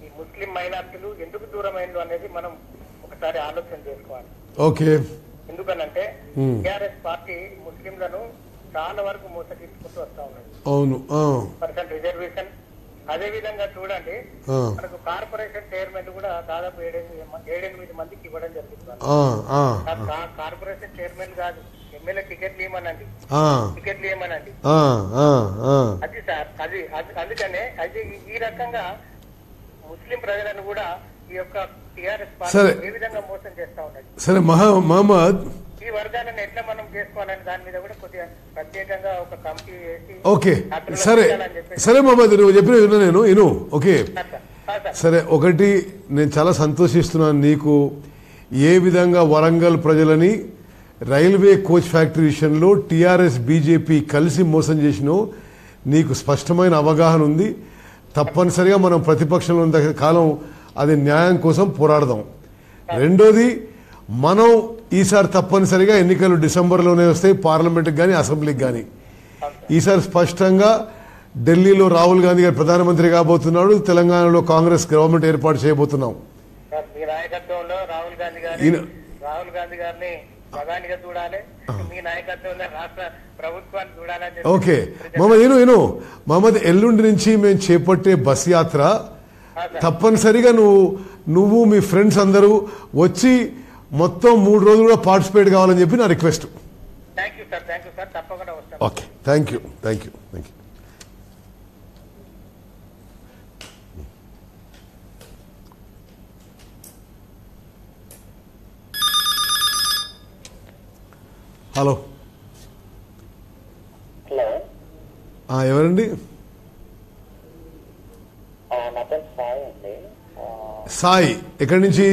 ఈ ముస్లిం మైనార్టీలు ఎందుకు దూరమైంది అనేది మనం ఒకసారి ఆలోచన చేసుకోవాలి.
ఓకే.
ఎందుకనంటే టిఆర్ఎస్ పార్టీ ముస్లింలను చాలా వరకు మోసగించుకుంటూ వస్తా ఉన్నది.
అవును.
% రిజర్వేషన్. అదే విధంగా చూడండి మనకు కార్పొరేషన్ చైర్మన్ కూడా దాదాపు 7-8 మందికి ఇవ్వడం జరుగుతుంది. కార్పొరేషన్ చైర్మన్ కాదు, ఎమ్మెల్యే టికెట్లు ఇవ్వమనండి. అది సార్ అది అందుకనే అయితే ఈ రకంగా ముస్లిం ప్రజలను కూడా ఈ యొక్క టిఆర్ఎస్ పార్టీ ఏ విధంగా మోసం చేస్తా ఉన్నది.
సరే మహమ్మద్,
ఈ వర్గాలను ఎట్లా మనం చేసుకోవాలని దాని మీద కూడా కొద్దిగా ప్రత్యేకంగా ఒక కమిటీ వేసి.
ఓకే సరే మహమ్మద్, నువ్వు చెప్పిన నేను ఓకే సరే. ఒకటి నేను చాలా సంతోషిస్తున్నాను నీకు ఏ విధంగా వరంగల్ ప్రజలని రైల్వే కోచ్ ఫ్యాక్టరీ విషయంలో టీఆర్ఎస్ బీజేపీ కలిసి మోసం చేసినో నీకు స్పష్టమైన అవగాహన ఉంది. తప్పనిసరిగా మనం ప్రతిపక్షంలో ఉన్న కాలం అది న్యాయం కోసం పోరాడదాం. రెండోది, మనం ఈసారి తప్పనిసరిగా ఎన్నికలు డిసెంబర్లోనే వస్తాయి, పార్లమెంట్కి కానీ అసెంబ్లీకి కానీ. ఈసారి స్పష్టంగా ఢిల్లీలో రాహుల్ గాంధీ గారు ప్రధానమంత్రి కాబోతున్నాడు, తెలంగాణలో కాంగ్రెస్ గవర్నమెంట్ ఏర్పాటు చేయబోతున్నాం.
రాహుల్ గాంధీ గారిని ప్రధానిగా చూడాలి, మీ నాయకత్వంలో రాష్ట్ర ప్రభుత్వాన్ని చూడాలని.
ఓకే మహమ్మద్, ఎల్లుండి నుంచి మేము చేపట్టే బస్ యాత్ర తప్పనిసరిగా నువ్వు మీ ఫ్రెండ్స్ అందరూ వచ్చి మొత్తం 3 రోజులు కూడా పార్టిసిపేట్ కావాలని చెప్పి నా రిక్వెస్ట్.
థ్యాంక్ యూ సార్, తప్పకుండా వస్తాను.
Okay, thank you. హలో ఎవరండి? సాయి. ఎక్కడి నుంచి?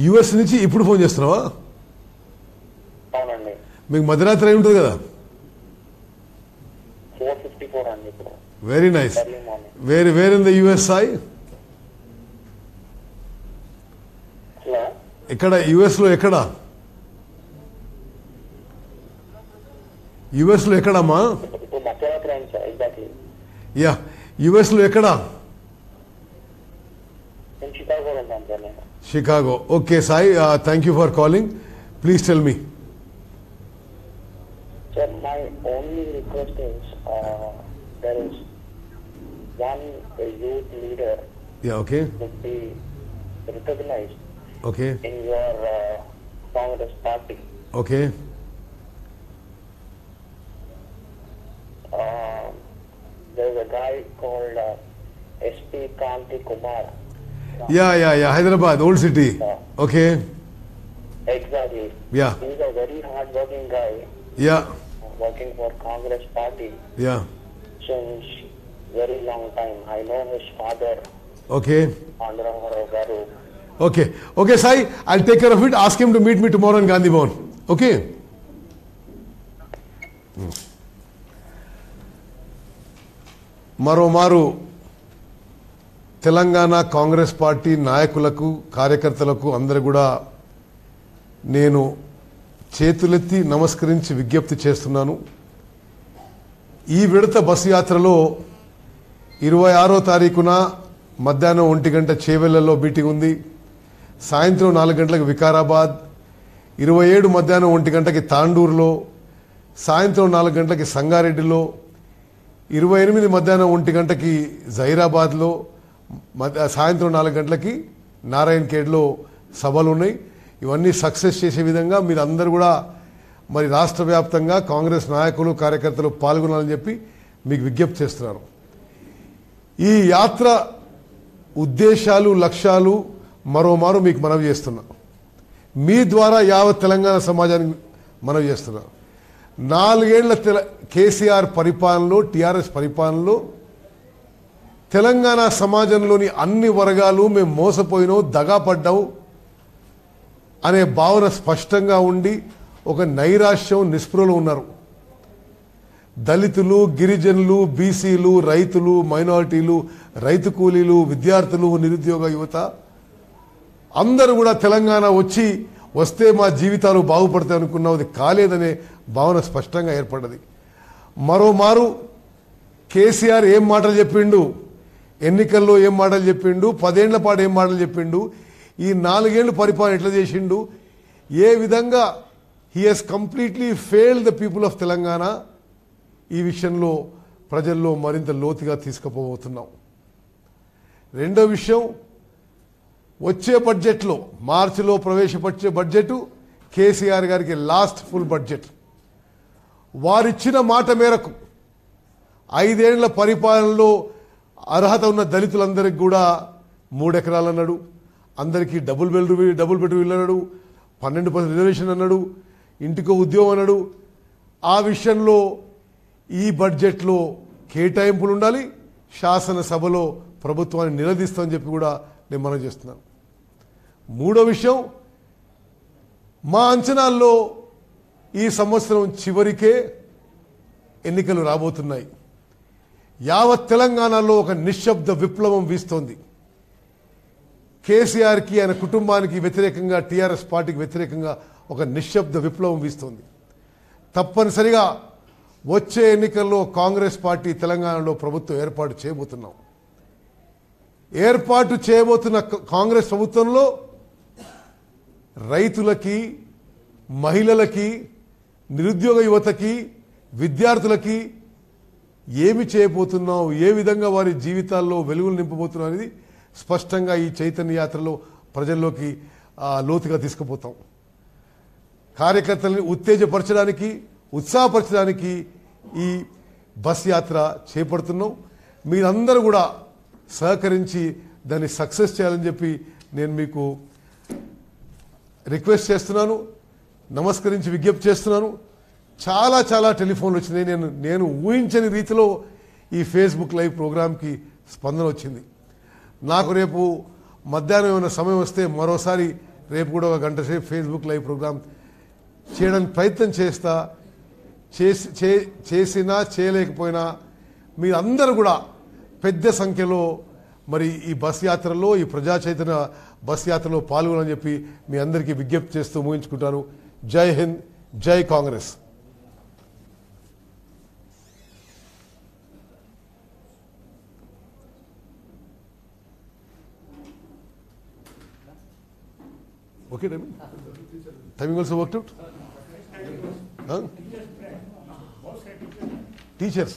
యుఎస్ నుంచి. ఇప్పుడు ఫోన్ చేస్తున్నావా?
అండి.
మీకు మధ్యరాత్రి అయి ఉంటుంది కదా?
4:54 అండి ఇప్పుడు.
Very nice.
Early morning.
Where in the US Sai?
Hello,
ఎక్కడ యుఎస్ లో? ఎక్కడ యుఎస్ లో ఎక్కడమ్మా?
ఇప్పుడు మధ్యరాత్రి అయింది సార్. ఎగ్జాక్ట్లీ.
యా, యుఎస్ లో ఎక్కడ?
నేను చికాగోలో ఉంటాను సార్. నేను
Chicago. Okay Sai, thank you for calling. Please tell me.
Sir, my only request is there is one youth leader
Yeah, okay.
would be recognized
Okay.
in your Congress party.
Okay.
There is a guy called S.P. Kanti Kumar.
Yeah. Hyderabad, old city.
Yeah.
Okay.
Exactly.
Yeah.
He's a very hard-working guy.
Yeah.
Working for Congress party
Yeah.
since very long time. I know his father,
Okay.
Andhra Garu.
Okay, Sai, I'll take care of it. Ask him to meet me tomorrow in Gandhi Bhavan. Okay? మరోమారు Telangana Congress party నాయకులకు, కార్యకర్తలకు అందరూ కూడా నేను చేతులెత్తి నమస్కరించి విజ్ఞప్తి చేస్తున్నాను. ఈ విడత బస్సు యాత్రలో 26వ తారీఖున మధ్యాహ్నం 1 గంట చేవెళ్లలో మీటింగ్ ఉంది. సాయంత్రం 4 గంటలకు వికారాబాద్, 27 మధ్యాహ్నం 1 గంటకి తాండూరులో, సాయంత్రం 4 గంటలకి సంగారెడ్డిలో, 28 మధ్యాహ్నం 1 గంటకి జహీరాబాద్లో, సాయంత్రం 4 గంటలకి నారాయణ్ ఖేడ్లో సభలు ఉన్నాయి. ఇవన్నీ సక్సెస్ చేసే విధంగా మీరు అందరూ కూడా మరి రాష్ట్ర వ్యాప్తంగా కాంగ్రెస్ నాయకులు, కార్యకర్తలు పాల్గొనాలని చెప్పి మీకు విజ్ఞప్తి చేస్తున్నాను. ఈ యాత్ర ఉద్దేశాలు, లక్ష్యాలు మరోమారు మీకు మనవి చేస్తున్నా. మీ ద్వారా యావత్ తెలంగాణ సమాజానికి మనవి చేస్తున్నా. 4 ఏళ్ల కేసీఆర్ పరిపాలనలో, టీఆర్ఎస్ పరిపాలనలో తెలంగాణ సమాజంలోని అన్ని వర్గాలు మేము మోసపోయినాం, దగాపడ్డాం అనే భావన స్పష్టంగా ఉండి ఒక నైరాశ్యం, నిస్పృహలో ఉన్నారు. దళితులు, గిరిజనులు, బీసీలు, రైతులు, మైనారిటీలు, రైతు కూలీలు, విద్యార్థులు, నిరుద్యోగ యువత అందరూ కూడా తెలంగాణ వస్తే మా జీవితాలు బాగుపడతాయి అనుకున్నది కాలేదనే భావన స్పష్టంగా ఏర్పడ్డది. మరోమారు కేసీఆర్ ఏం మాటలు చెప్పిండు, ఎన్నికల్లో ఏం మాటలు చెప్పిండు, 10 ఏళ్ల పాటు ఏం మాటలు చెప్పిండు, ఈ 4 ఏళ్లు పరిపాలన ఎట్లా చేసిండు, ఏ విధంగా he has completely failed the people of Telangana, ఈ విషయంలో ప్రజల్లో మరింత లోతుగా తీసుకుపోతున్నాం. రెండో విషయం, వచ్చే బడ్జెట్లో మార్చిలో ప్రవేశపెట్టే బడ్జెట్ కేసీఆర్ గారికి లాస్ట్ ఫుల్ బడ్జెట్. వారిచ్చిన మాట మేరకు 5 ఏళ్ల పరిపాలనలో అర్హత ఉన్న దళితులందరికీ కూడా 3 ఎకరాలు అన్నాడు, అందరికీ డబుల్ బెడ్రూమ్ ఇల్లు అన్నాడు, 12% రిజర్వేషన్ అన్నాడు, ఇంటికో ఉద్యోగం అన్నాడు. ఆ విషయంలో ఈ బడ్జెట్లో కేటాయింపులు ఉండాలి, శాసనసభలో ప్రభుత్వాన్ని నిలదీస్తామని చెప్పి కూడా నేను మనం చేస్తున్నాను. మూడో విషయం, మా అంచనాల్లో ఈ సంవత్సరం చివరికే ఎన్నికలు రాబోతున్నాయి. యావత్ తెలంగాణలో ఒక నిశ్శబ్ద విప్లవం వీస్తోంది. కేసీఆర్కి, ఆయన కుటుంబానికి వ్యతిరేకంగా, టీఆర్ఎస్ పార్టీకి వ్యతిరేకంగా ఒక నిశ్శబ్ద విప్లవం వీస్తోంది. తప్పనిసరిగా వచ్చే ఎన్నికల్లో కాంగ్రెస్ పార్టీ తెలంగాణలో ప్రభుత్వం ఏర్పాటు చేయబోతున్నాం. ఏర్పాటు చేయబోతున్న కాంగ్రెస్ ప్రభుత్వంలో రైతులకి, మహిళలకి, నిరుద్యోగ యువతకి, విద్యార్థులకి ఏమి చేయబోతున్నాం, ఏ విధంగా వారి జీవితాల్లో వెలుగులు నింపబోతున్నాం అనేది స్పష్టంగా ఈ చైతన్య యాత్రలో ప్రజల్లోకి లోతుగా తీసుకుపోతాం. కార్యకర్తల్ని ఉత్తేజపరచడానికి, ఉత్సాహపరచడానికి ఈ బస్ యాత్ర చేపడుతున్నాం. మీరందరూ కూడా సహకరించి దాన్ని సక్సెస్ చేయాలని చెప్పి నేను మీకు రిక్వెస్ట్ చేస్తున్నాను, నమస్కరించి విజ్ఞప్తి చేస్తున్నాను. చాలా టెలిఫోన్లు వచ్చినాయి. నేను ఊహించని రీతిలో ఈ ఫేస్బుక్ లైవ్ ప్రోగ్రాంకి స్పందన వచ్చింది. నాకు రేపు మధ్యాహ్నం ఏమైనా సమయం వస్తే మరోసారి రేపు కూడా 1 గంట సేపు ఫేస్బుక్ లైవ్ ప్రోగ్రాం చేయడానికి ప్రయత్నం చేసినా చేయలేకపోయినా మీరందరూ కూడా పెద్ద సంఖ్యలో మరి ఈ బస్ యాత్రలో, ఈ ప్రజా చైతన్య బస్ యాత్రలో పాల్గొనని చెప్పి మీ అందరికీ విజ్ఞప్తి చేస్తూ ముగించుకుంటాను. జై హింద్, జై Congress. Okay, timing also worked out? Huh? Teachers.